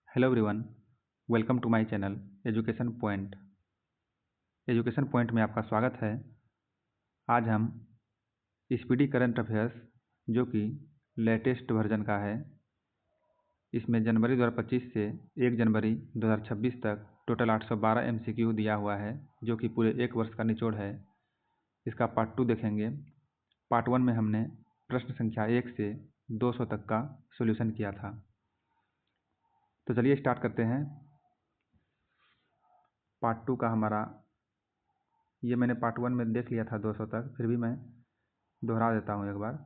Hello everyone, welcome to my channel education point. Education point में आपका स्वागत है। आज हम स्पीडी करंट अफेयर्स जो कि लेटेस्ट वर्जन का है, इसमें जनवरी 2025 से 1 जनवरी 2026 तक टोटल 812 MCQ दिया हुआ है, जो कि पूरे 1 वर्ष का निचोड़ है। इसका पार्ट 2 देखेंगे। पार्ट 1 में हमने प्रश्न संख्या 1 से 200 तक का सोल्यूशन किया था। तो चलिए स्टार्ट करते हैं। पार्ट 2 का हमारा ये मैंने पार्ट 1 में देख लिया था 200 तक, फिर भी मैं दोहरा देता हूँ एक बार।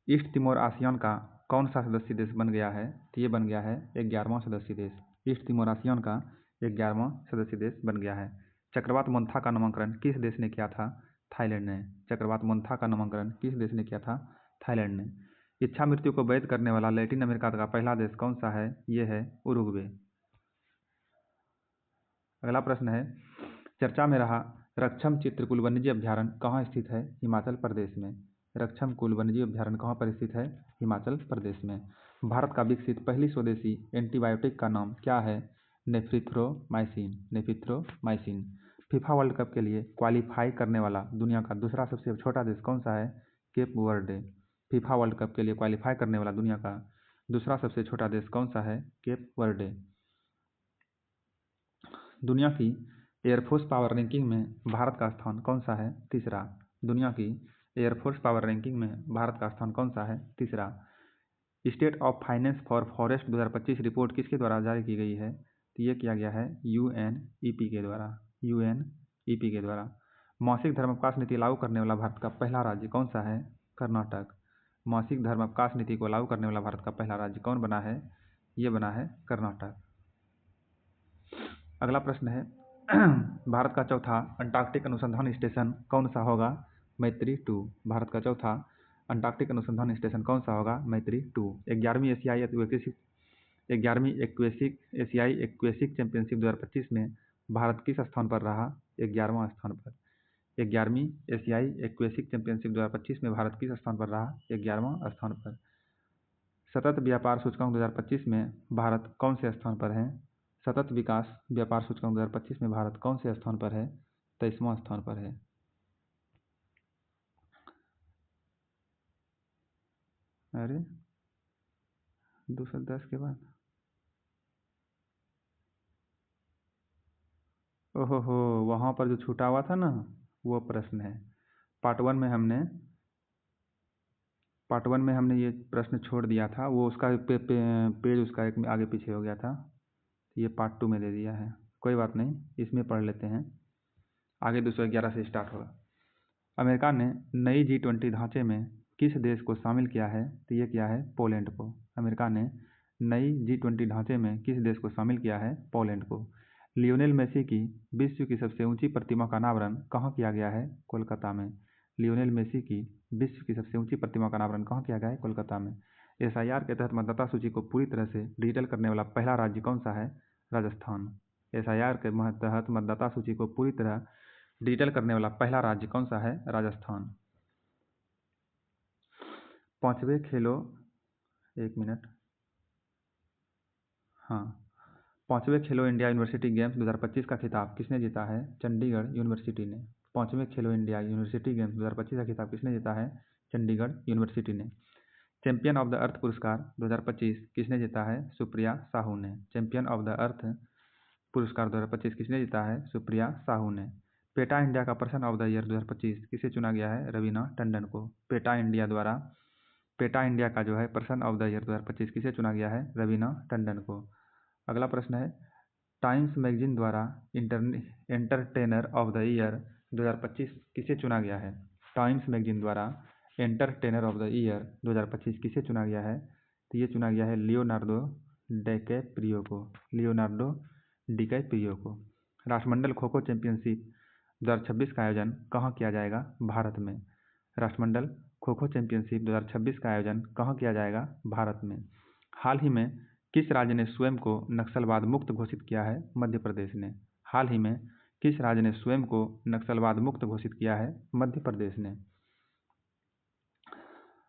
ईस्ट तिमोर आसियान का कौन सा सदस्य देश बन गया है? तो ये बन गया है 11वां सदस्य देश। ईस्ट तिमोर आसियान का 11वां सदस्य देश बन गया है। चक्रवात मोन्था का नामकरण किस देश ने किया था? थाईलैंड ने। चक्रवात मोन्था का नामकरण किस देश ने किया था? थाईलैंड ने। इच्छा मृत्यु को वैध करने वाला लैटिन अमेरिका का पहला देश कौन सा है? ये है उरुग्वे। अगला प्रश्न है, चर्चा में रहा रक्षम चित्रकूल वन्यजीव अभ्यारण्य कहाँ स्थित है? हिमाचल प्रदेश में। रक्षम कुल वन्यजीव अभ्यारण्य कहाँ पर स्थित है? हिमाचल प्रदेश में। भारत का विकसित पहली स्वदेशी एंटीबायोटिक का नाम क्या है? नेफ्रिथ्रोमाइसिन। नेफ्रिथ्रोमाइसिन। फीफा वर्ल्ड कप के लिए क्वालिफाई करने वाला दुनिया का दूसरा सबसे छोटा देश कौन सा है? Cape Verde. FIFA world cup के लिए क्वालिफाई करने वाला दुनिया का दूसरा सबसे छोटा देश कौन सा है? Cape Verde. दुनिया की एयरफोर्स पावर रैंकिंग में भारत का स्थान कौन सा है? तीसरा। दुनिया की एयरफोर्स पावर रैंकिंग में भारत का स्थान कौन सा है? तीसरा। State of finance for forest 2025 report किसके द्वारा जारी की गई है? तो ये किया गया है UNEP के द्वारा। UNEP के द्वारा। मासिक धर्मावकाश नीति लागू करने वाला भारत का पहला राज्य कौन सा है? कर्नाटक। मासिक धर्मावकाश नीति को लागू करने वाला भारत का पहला राज्य कौन बना है? ये बना है कर्नाटक। अगला प्रश्न है, भारत का चौथा अंटार्कटिक अनुसंधान स्टेशन कौन सा होगा? मैत्री 2। भारत का चौथा अंटार्कटिक अनुसंधान स्टेशन कौन सा होगा? मैत्री 2। 11वीं एशियाई एक्वेसिक चैंपियनशिप 2025 में भारत किस स्थान पर रहा? 11वां स्थान पर। 11वीं एशियाई एक्वेसिक चैंपियनशिप 2025 में भारत किस स्थान पर रहा? 11वां स्थान पर। सतत व्यापार सूचकांक 2025 में भारत कौन से स्थान पर है? सतत विकास व्यापार सूचकांक 2025 में भारत कौन से स्थान पर है? 23वां स्थान पर है। अरे 210 के बाद ओहो, वहाँ पर जो छूटा हुआ था ना, वो प्रश्न है। पार्ट वन में हमने ये प्रश्न छोड़ दिया था, वो उसका पेज उसका एक आगे पीछे हो गया था। ये पार्ट 2 में दे दिया है, कोई बात नहीं, इसमें पढ़ लेते हैं। आगे 211 से स्टार्ट होगा। अमेरिका ने नई G20 ढांचे में किस देश को शामिल किया है? तो ये किया है पोलैंड को। अमेरिका ने नई G20 ढांचे में किस देश को शामिल किया है? पोलैंड को। लियोनेल मेसी की विश्व की सबसे ऊंची प्रतिमा का अनावरण कहाँ किया गया है? कोलकाता में। लियोनेल मेसी की विश्व की सबसे ऊंची प्रतिमा का अनावरण कहाँ किया गया है? कोलकाता में। SIR के तहत मतदाता सूची को पूरी तरह से डिजिटल करने वाला पहला राज्य कौन सा है? राजस्थान। SIR के तहत मतदाता सूची को पूरी तरह डिजिटल करने वाला पहला राज्य कौन सा है? राजस्थान। पांचवें खेलो इंडिया यूनिवर्सिटी गेम्स 2025 का खिताब किसने जीता है? चंडीगढ़ यूनिवर्सिटी ने। पांचवें खेलो इंडिया यूनिवर्सिटी गेम्स 2025 का खिताब किसने जीता है? चंडीगढ़ यूनिवर्सिटी ने। चैंपियन ऑफ द अर्थ पुरस्कार 2025 किसने जीता है? सुप्रिया साहू ने। चैंपियन ऑफ द अर्थ पुरस्कार 2025 किसने जीता है? सुप्रिया साहू ने। पेटा इंडिया का पर्सन ऑफ द ईयर 2025 किसे चुना गया है? रवीना टंडन को। पेटा इंडिया का जो है पर्सन ऑफ द ईयर 2025 किसे चुना गया है? रवीना टंडन को। अगला प्रश्न है, टाइम्स मैगजीन द्वारा एंटरटेनर ऑफ द ईयर 2025 किसे चुना गया है? टाइम्स मैगजीन द्वारा एंटरटेनर ऑफ द ईयर 2025 किसे चुना गया है? तो ये चुना गया है लियोनार्डो डिकैप्रियो को। लियोनार्डो डिकैप्रियो को। राष्ट्रमंडल खो खो चैंपियनशिप 2026 का आयोजन कहाँ किया जाएगा? भारत में। राष्ट्रमंडल खो खो चैंपियनशिप 2026 का आयोजन कहाँ किया जाएगा? भारत में। हाल ही में किस राज्य ने स्वयं को नक्सलवाद मुक्त घोषित किया है? मध्य प्रदेश ने। हाल ही में किस राज्य ने स्वयं को नक्सलवाद मुक्त घोषित किया है? मध्य प्रदेश ने।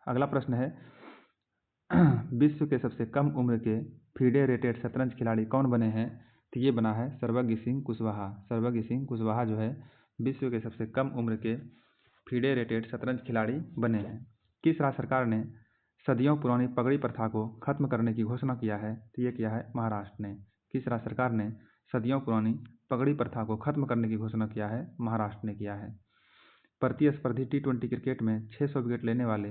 अगला प्रश्न है विश्व के सबसे कम उम्र के फीडे रेटेड शतरंज खिलाड़ी कौन बने हैं? तो ये बना है सर्वज्ञ सिंह कुशवाहा। सर्वज्ञ सिंह कुशवाहा जो है विश्व के सबसे कम उम्र के फीडे रेटेड शतरंज खिलाड़ी बने हैं। किस राज्य सरकार ने सदियों पुरानी पगड़ी प्रथा को खत्म करने की घोषणा किया है? तो ये किया है महाराष्ट्र ने। किस राज्य सरकार ने सदियों पुरानी पगड़ी प्रथा को खत्म करने की घोषणा किया है? महाराष्ट्र ने किया है। प्रतिस्पर्धी T20 क्रिकेट में 600 विकेट लेने वाले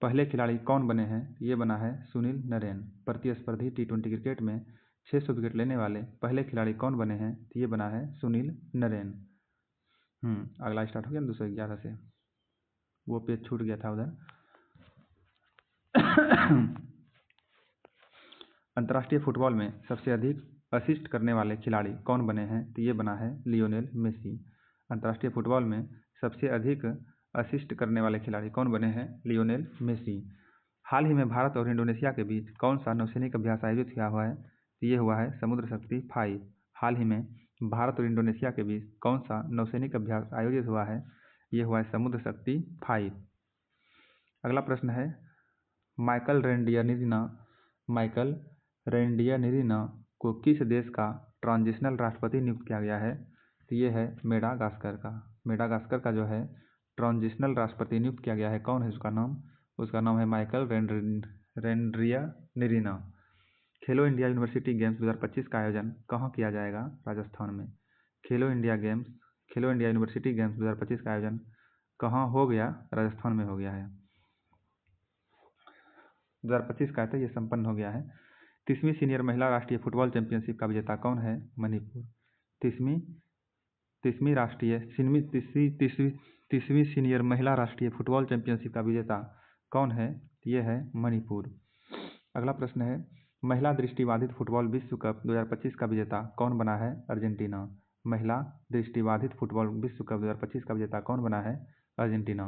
पहले खिलाड़ी कौन बने हैं? ये बना है सुनील नरेन। प्रतिस्पर्धी T20 क्रिकेट में 600 विकेट लेने वाले पहले खिलाड़ी कौन बने हैं? तो ये बना है सुनील नरेन। अगला स्टार्ट हो गया 211 से, वो पेज छूट गया था उधर। अंतर्राष्ट्रीय फुटबॉल में सबसे अधिक असिस्ट करने वाले खिलाड़ी कौन बने हैं? तो ये बना है लियोनेल मेसी। अंतर्राष्ट्रीय फुटबॉल में सबसे अधिक असिस्ट करने वाले खिलाड़ी कौन बने हैं? Lionel Messi. हाल ही में भारत और इंडोनेशिया के बीच कौन सा नौसैनिक अभ्यास आयोजित किया हुआ है? तो ये हुआ है समुद्र शक्ति 5। हाल ही में भारत और इंडोनेशिया के बीच कौन सा नौसैनिक अभ्यास आयोजित हुआ है? ये हुआ है समुद्र शक्ति 5। अगला प्रश्न है माइकल रेंडियरिना को किस देश का ट्रांजिशनल राष्ट्रपति नियुक्त किया गया है? तो ये है मेडागास्कर का। मेडागास्कर का जो है ट्रांजिशनल राष्ट्रपति नियुक्त किया गया है। कौन है उसका नाम? उसका नाम है माइकल रेंडियरिना। खेलो इंडिया यूनिवर्सिटी गेम्स 2025 का आयोजन कहाँ किया जाएगा? राजस्थान में। खेलो इंडिया यूनिवर्सिटी गेम्स 2025 का आयोजन कहाँ हो गया? राजस्थान में हो गया है। 2025 का है तो ये संपन्न हो गया है। 30वीं सीनियर महिला राष्ट्रीय फुटबॉल चैंपियनशिप का विजेता कौन है? मणिपुर। 30वीं सीनियर महिला राष्ट्रीय फुटबॉल चैंपियनशिप का विजेता कौन है? ये है मणिपुर। अगला प्रश्न है महिला दृष्टिबाधित फुटबॉल विश्व कप 2025 का विजेता कौन बना है? अर्जेंटीना। महिला दृष्टिबाधित फुटबॉल विश्व कप 2025 का विजेता कौन बना है? अर्जेंटीना।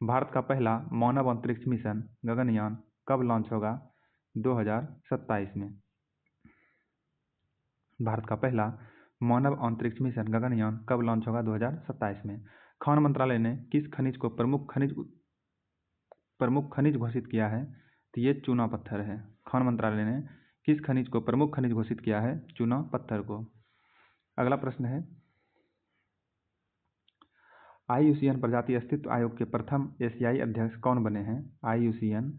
भारत का पहला मानव अंतरिक्ष मिशन गगनयान कब लॉन्च होगा? 2027 में। भारत का पहला मानव अंतरिक्ष मिशन गगनयान कब लॉन्च होगा? 2027 में। खान मंत्रालय ने किस खनिज को प्रमुख खनिज घोषित किया है? तो ये चूना पत्थर है। खान मंत्रालय ने किस खनिज को प्रमुख खनिज घोषित किया है? चूना पत्थर को। अगला प्रश्न है IUCN प्रजाति अस्तित्व आयोग के प्रथम एशियाई अध्यक्ष कौन बने हैं? IUCN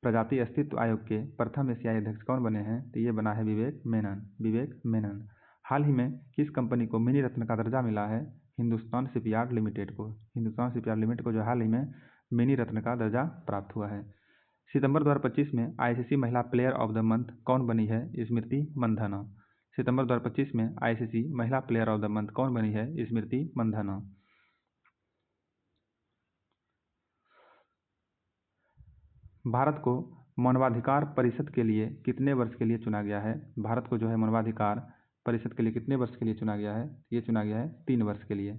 प्रजाति अस्तित्व आयोग के प्रथम एशियाई अध्यक्ष कौन बने हैं? तो ये बना है विवेक मेनन। हाल ही में किस कंपनी को मिनी रत्न का दर्जा मिला है? हिंदुस्तान शिपयार्ड लिमिटेड को। हिंदुस्तान शिपयार्ड लिमिटेड को जो हाल ही में मिनी रत्न का दर्जा प्राप्त हुआ है। सितंबर 2025 में ICC महिला प्लेयर ऑफ द मंथ कौन बनी है? स्मृति मंधाना। सितंबर 2025 में ICC महिला प्लेयर ऑफ द मंथ कौन बनी है? स्मृति मंधाना। भारत को मानवाधिकार परिषद के लिए कितने वर्ष के लिए चुना गया है? भारत को जो है मानवाधिकार परिषद के लिए कितने वर्ष के लिए चुना गया है? ये चुना गया है 3 वर्ष के लिए।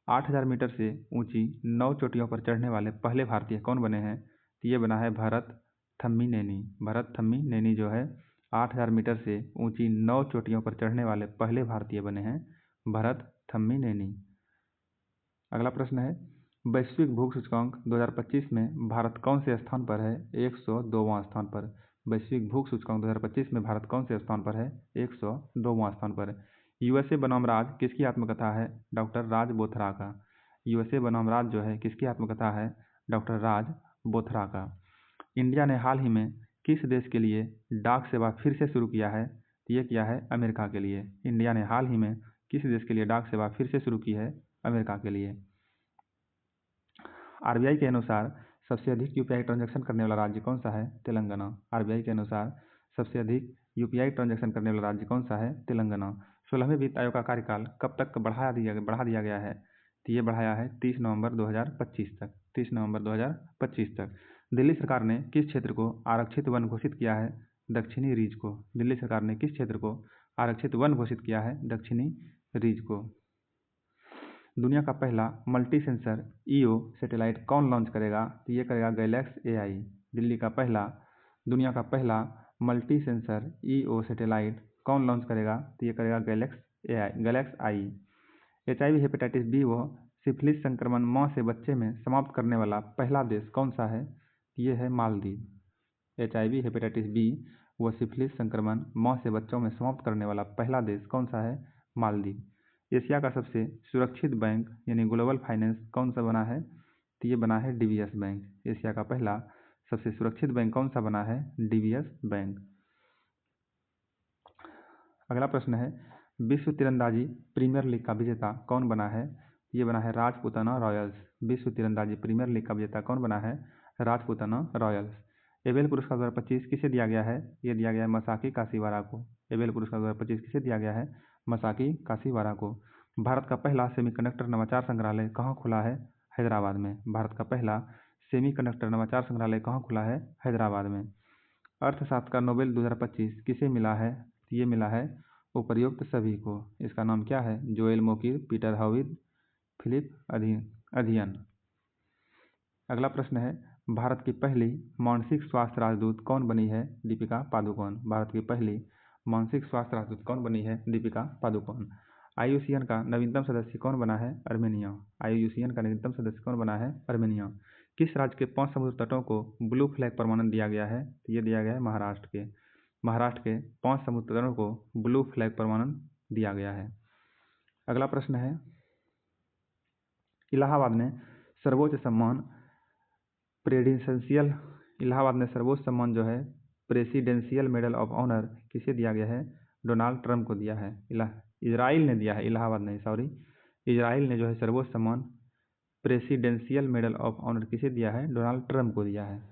8000 मीटर से ऊंची 9 चोटियों पर चढ़ने वाले पहले भारतीय कौन बने हैं? तो ये बना है भरत थम्मी नैनी जो है 8000 मीटर से ऊंची 9 चोटियों पर चढ़ने वाले पहले भारतीय बने हैं भरत थम्मी नैनी। अगला प्रश्न है वैश्विक भूख सूचकांक 2025 में भारत कौन से स्थान पर है? 102वां स्थान पर। वैश्विक भूख सूचकांक 2025 में भारत कौन से स्थान पर है? 102वां स्थान पर। USA बनाम राज किसकी आत्मकथा है? डॉक्टर राज बोथरा का। USA बनाम राज जो है किसकी आत्मकथा है? डॉक्टर राज बोथरा का। इंडिया ने हाल ही में किस देश के लिए डाक सेवा फिर से शुरू किया है? ये किया है अमेरिका के लिए। इंडिया ने हाल ही में किस देश के लिए डाक सेवा फिर से शुरू की है? अमेरिका के लिए। RBI के अनुसार सबसे अधिक UPI ट्रांजैक्शन करने वाला राज्य कौन सा है? तेलंगाना। RBI के अनुसार सबसे अधिक UPI ट्रांजैक्शन करने वाला राज्य कौन सा है? तेलंगाना। 16वें वित्त आयोग का कार्यकाल कब तक बढ़ा दिया गया है? तो ये बढ़ाया है 30 नवंबर 2025 तक। 30 नवंबर 2025 तक। दिल्ली सरकार ने किस क्षेत्र को आरक्षित वन घोषित किया है? दक्षिणी रीज को। दिल्ली सरकार ने किस क्षेत्र को आरक्षित वन घोषित किया है? दक्षिणी रीज को। दुनिया का पहला मल्टी सेंसर EO सैटेलाइट कौन लॉन्च करेगा? तो ये करेगा गैलेक्स AI। दुनिया का पहला मल्टी सेंसर EO सैटेलाइट कौन लॉन्च करेगा? तो ये करेगा गैलेक्स AI। HIV हेपेटाइटिस B व सिफिलिस संक्रमण माँ से बच्चे में समाप्त करने वाला पहला देश कौन सा है? ये है मालदीव। HIV हेपेटाइटिस बी व सिफिलिस संक्रमण माँ से बच्चों में समाप्त करने वाला पहला देश कौन सा है? मालदीव। एशिया का सबसे सुरक्षित बैंक यानी ग्लोबल फाइनेंस कौन सा बना है? तो ये बना है DBS बैंक। एशिया का पहला सबसे सुरक्षित बैंक कौन सा बना है? DBS bank. अगला प्रश्न है, विश्व तीरंदाजी प्रीमियर लीग का विजेता कौन बना है? ये बना है राजपूताना रॉयल्स। विश्व तीरंदाजी प्रीमियर लीग का विजेता कौन बना है? राजपूताना रॉयल्स। एबेल पुरस्कार 2025 किसे दिया गया है? ये दिया गया है मसाकी काशीवारा को। एबेल पुरस्कार 2025 किसे दिया गया है? मसाकी काशीवारा को। भारत का पहला सेमीकंडक्टर नवाचार संग्रहालय कहाँ खुला है? हैदराबाद में। भारत का पहला सेमीकंडक्टर नवाचार संग्रहालय कहाँ खुला है? हैदराबाद में। अर्थशास्त्र का नोबेल 2025 किसे मिला है? ये मिला है उपर्युक्त सभी को। इसका नाम क्या है? Joel Mokyr, Peter Howitt, Philippe Aghion. अगला प्रश्न है, भारत की पहली मानसिक स्वास्थ्य राजदूत कौन बनी है? दीपिका पादुकोण। भारत की पहली मानसिक स्वास्थ्य राजदूत कौन बनी है? दीपिका पादुकोण। IUCN का नवीनतम सदस्य कौन बना है? अर्मेनिया। IUCN का नवीनतम सदस्य कौन बना है? अर्मेनिया। किस राज्य के 5 समुद्र तटों को ब्लू फ्लैग प्रमाणन दिया गया है? ये दिया गया है महाराष्ट्र के। महाराष्ट्र के 5 समुद्र तटों को ब्लू फ्लैग प्रमाणन दिया गया है। अगला प्रश्न है, इलाहाबाद ने सर्वोच्च सम्मान प्रेसिडेंशियल इलाहाबाद में सर्वोच्च सम्मान जो है प्रेसिडेंशियल मेडल ऑफ ऑनर किसे दिया गया है? डोनाल्ड ट्रंप को दिया है। इजराइल ने दिया है, इलाहाबाद नहीं, सॉरी। इजराइल ने जो है सर्वोच्च सम्मान प्रेसिडेंशियल मेडल ऑफ ऑनर किसे दिया है? डोनाल्ड ट्रंप को दिया है।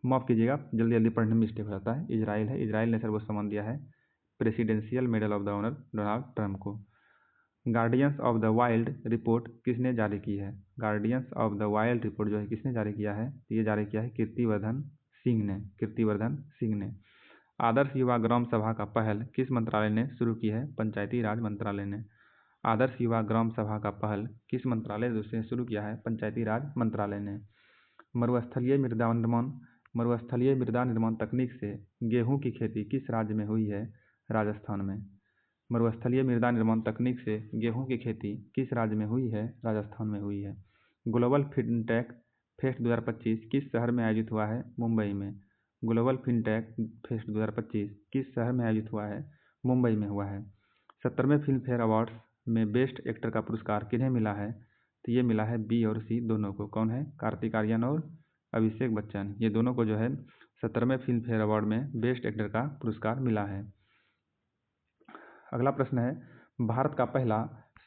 माफ़ कीजिएगा, जल्दी जल्दी पढ़ने में मिस्टेक हो जाता है। इजराइल है, इजराइल ने सर्वोच्च सम्मान दिया है presidential medal of the honour Donald Trump को। Guardians of the wild report किसने जारी की है? Guardians of the wild report जो है किसने जारी किया है? ये जारी किया है कीर्तिवर्धन सिंह ने। कीर्तिवर्धन सिंह ने। आदर्श युवा ग्राम सभा का पहल किस मंत्रालय ने शुरू की है? पंचायती राज मंत्रालय ने। आदर्श युवा ग्राम सभा का पहल किस मंत्रालय से शुरू किया है? पंचायती राज मंत्रालय ने। मरुस्थलीय मृदा निर्माण तकनीक से गेहूं की खेती किस राज्य में हुई है? राजस्थान में। मरुस्थलीय मृदा निर्माण तकनीक से गेहूं की खेती किस राज्य में हुई है? राजस्थान में हुई है। ग्लोबल फिनटेक फेस्ट 2025 किस शहर में आयोजित हुआ है? मुंबई में। ग्लोबल फिनटेक फेस्ट 2025 किस शहर में आयोजित हुआ है? मुंबई में हुआ है। 70वें फिल्म फेयर अवार्ड्स में बेस्ट एक्टर का पुरस्कार किन्हें मिला है? तो ये मिला है B और C दोनों को। कौन है? कार्तिक आर्यन और अभिषेक बच्चन। ये दोनों को जो है 70वें फिल्म फेयर अवार्ड में बेस्ट एक्टर का पुरस्कार मिला है। अगला प्रश्न है, भारत का पहला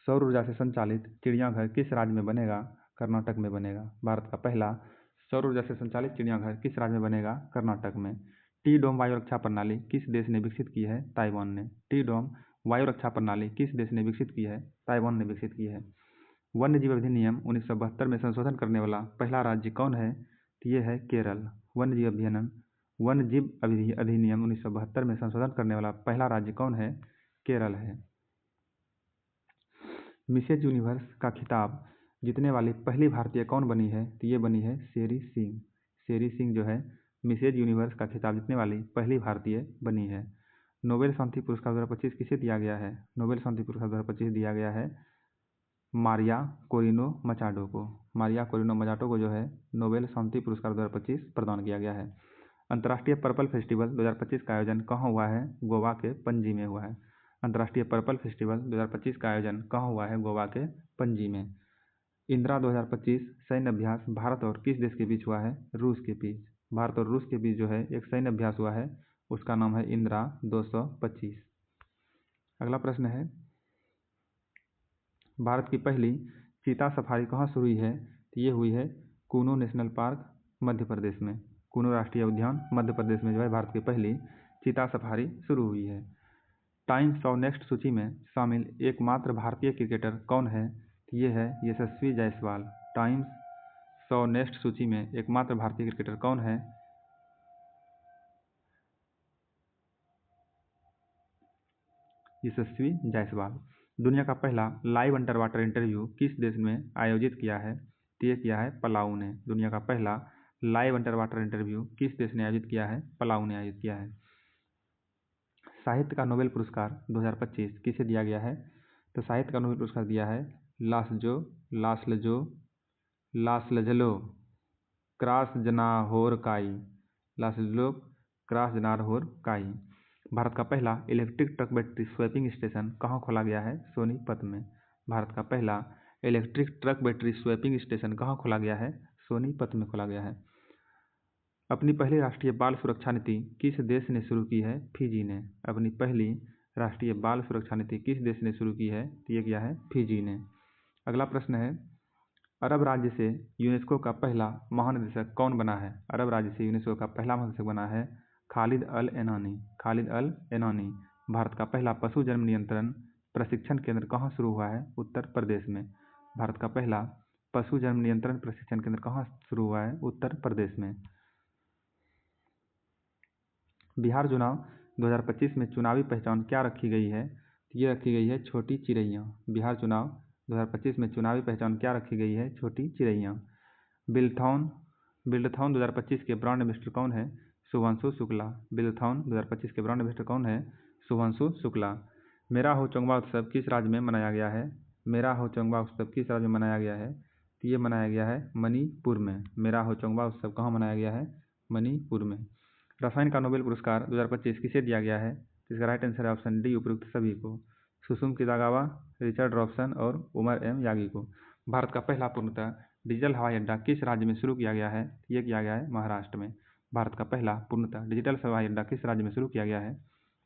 सौर ऊर्जा से संचालित चिड़ियाघर किस राज्य में बनेगा? कर्नाटक में बनेगा। भारत का पहला सौर ऊर्जा से संचालित चिड़ियाघर किस राज्य में बनेगा? कर्नाटक में। टी डोम वायु रक्षा प्रणाली किस देश ने विकसित की है? ताइवान ने। टी डोम वायु रक्षा प्रणाली किस देश ने विकसित की है? ताइवान ने विकसित की है। वन्य जीव अधिनियम 1972 में संशोधन करने वाला पहला राज्य कौन है? ये है केरल। वन्य जीव अधिनियम 1972 में संशोधन करने वाला पहला राज्य कौन है? केरल है। मिसेज यूनिवर्स का खिताब जीतने वाली पहली भारतीय कौन बनी है? तो ये बनी है शेरी सिंह। शेरी सिंह जो है मिसेज यूनिवर्स का खिताब जीतने वाली पहली भारतीय बनी है। नोबेल शांति पुरस्कार 2025 किसे दिया गया है? नोबेल शांति पुरस्कार 2025 दिया गया है मारिया कोरिनो मचाडो को। मारिया कोरिनो मचाडो को जो है नोबेल शांति पुरस्कार 2025 प्रदान किया गया है। अंतर्राष्ट्रीय पर्पल फेस्टिवल 2025 का आयोजन कहाँ हुआ है? गोवा के पणजी में हुआ है। अंतर्राष्ट्रीय पर्पल फेस्टिवल 2025 का आयोजन कहाँ हुआ है? गोवा के पणजी में। इंदिरा 2025 सैन्य अभ्यास भारत और किस देश के बीच हुआ है? रूस के बीच। भारत और रूस के बीच जो है एक सैन्य अभ्यास हुआ है, उसका नाम है इंदिरा 225। अगला प्रश्न है, भारत की पहली चीता सफारी कहाँ शुरू हुई है? तो ये हुई है कूनो नेशनल पार्क मध्य प्रदेश में। कूनो राष्ट्रीय उद्यान मध्य प्रदेश में जो है भारत की पहली चीता सफारी शुरू हुई है। टाइम्स ऑफ नेक्स्ट सूची में शामिल एकमात्र भारतीय क्रिकेटर कौन है? ये है यशस्वी जायसवाल। टाइम्स ऑफ नेक्स्ट सूची में एकमात्र भारतीय क्रिकेटर कौन है? यशस्वी जायसवाल। दुनिया का पहला लाइव अंडर वाटर इंटरव्यू किस देश में आयोजित किया है? ये किया है पलाऊ ने। दुनिया का पहला लाइव अंडर वाटर इंटरव्यू किस देश ने आयोजित किया है? पलाऊ ने आयोजित किया है। साहित्य का नोबेल पुरस्कार 2025 किसे दिया गया है? तो साहित्य का नोबेल पुरस्कार दिया है लासलजलो क्रासजनाहोरकाई। भारत का पहला electric truck battery swapping station कहाँ खोला गया है? सोनीपत में। भारत का पहला electric truck battery swapping station कहाँ खोला गया है? सोनीपत में खोला गया है। अपनी पहली राष्ट्रीय बाल सुरक्षा नीति किस देश ने शुरू की है? फिजी ने। अपनी पहली राष्ट्रीय बाल सुरक्षा नीति किस देश ने शुरू की है? ये किया है फिजी ने। अगला प्रश्न है, अरब राज्य से यूनेस्को का पहला महानिदेशक कौन बना है? अरब राज्य से यूनेस्को का पहला महानिदेशक बना है खालिद अल एनानी। भारत का पहला पशु जन्म नियंत्रण प्रशिक्षण केंद्र कहाँ शुरू हुआ है? उत्तर प्रदेश में। भारत का पहला पशु जन्म नियंत्रण प्रशिक्षण केंद्र कहाँ शुरू हुआ है? उत्तर प्रदेश में। बिहार चुनाव 2025 में चुनावी पहचान क्या रखी गई है? ये रखी गई है छोटी चिड़ैया। बिहार चुनाव 2025 में चुनावी पहचान क्या रखी गई है? छोटी चिड़ैया। बिल्डथॉन 2025 के ब्रांड एम्बेसडर कौन है? शुभांशु शुक्ला। बिल्डथॉन 2025 के ब्रांड एम्बेसडर कौन है? शुभांशु शुक्ला। मेरा हो चोंगबा उत्सव किस राज्य में मनाया गया है? मेरा हो चोंगबा उत्सव किस राज्य में मनाया गया है? तो ये मनाया गया है मणिपुर में। मेरा हो चोंगबा उत्सव कहाँ मनाया गया है? मणिपुर में। रसायन का नोबेल पुरस्कार 2025 किसे दिया गया है? तो इसका राइट आंसर है ऑप्शन डी, उपयुक्त सभी को। सुसुम कितागावा, रिचर्ड रॉबसन और उमर एम यागी को। भारत का पहला पूर्णतः डिजिटल हवाई अड्डा किस राज्य में शुरू किया गया है? ये किया गया है महाराष्ट्र में। भारत का पहला पूर्णतः डिजिटल हवाई अड्डा किस राज्य में शुरू किया गया है?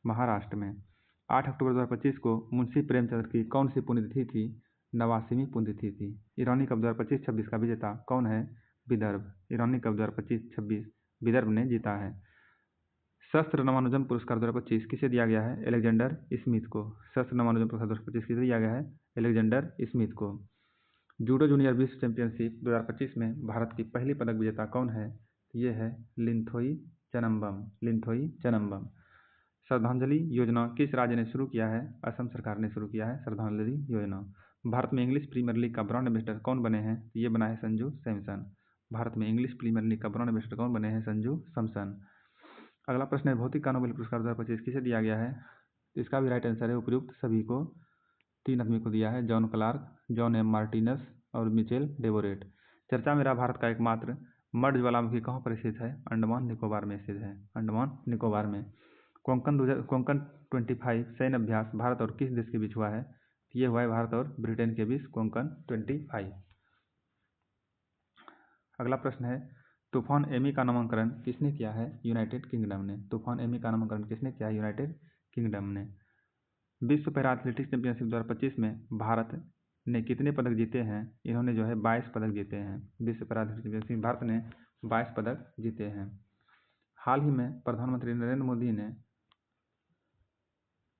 महाराष्ट्र में। 8 अक्टूबर 2025 को मुंशी प्रेमचंद की कौन सी पुण्यतिथि थी? 89वीं पुण्यतिथि थी। ईरानी कप 2025-26 का विजेता कौन है? विदर्भ। ईरानी कप 2025-26 विदर्भ ने जीता है। शस्त्र रामानुजम पुरस्कार 2025 किसे दिया गया है? अलेक्जेंडर स्मिथ को। शस्त्र रामानुजम पुरस्कार 2025 किसे दिया गया है? अलेक्जेंडर स्मिथ को। जूडो जूनियर विश्व चैंपियनशिप 2025 में भारत की पहली पदक विजेता कौन है? ये है लिंथोई चनम्बम। श्रद्धांजलि योजना किस राज्य ने शुरू किया है? असम सरकार ने शुरू किया है श्रद्धांजलि योजना। भारत में इंग्लिश प्रीमियर लीग का ब्रांड एम्बेसडर कौन बने हैं? ये बना है संजू सैमसन। भारत में इंग्लिश प्रीमियर लीग का ब्रांड एम्बेसडर कौन बने हैं? संजू सैमसन। अगला प्रश्न है, भौतिक का नोबेल पुरस्कार 2025 किसे दिया गया है? इसका भी राइट आंसर है उपयुक्त सभी को। 3 आदमी को दिया है, John Clarke, John M Martinis और मिचेल डेवोरेट। चर्चा में रहा भारत का एकमात्र मर्द ज्वालामुखी कहाँ पर स्थित है? अंडमान निकोबार में स्थित है। अंडमान निकोबार में। कोंकण 25 सैन्य अभ्यास भारत और किस देश के बीच हुआ है? ये हुआ है भारत और ब्रिटेन के बीच कोंकण 25। अगला प्रश्न है, तूफान एमी का नामकरण किसने किया है? यूनाइटेड किंगडम ने। तूफान एमी का नामकरण किसने किया है? यूनाइटेड किंगडम ने। विश्व पैरा एथलेटिक्स चैंपियनशिप 2025 में भारत ने कितने पदक जीते हैं? इन्होंने जो है 22 पदक जीते हैं। विश्व पैरा एथलेटिक्स चैंपियनशिप में भारत ने 22 पदक जीते हैं। हाल ही में प्रधानमंत्री नरेंद्र मोदी ने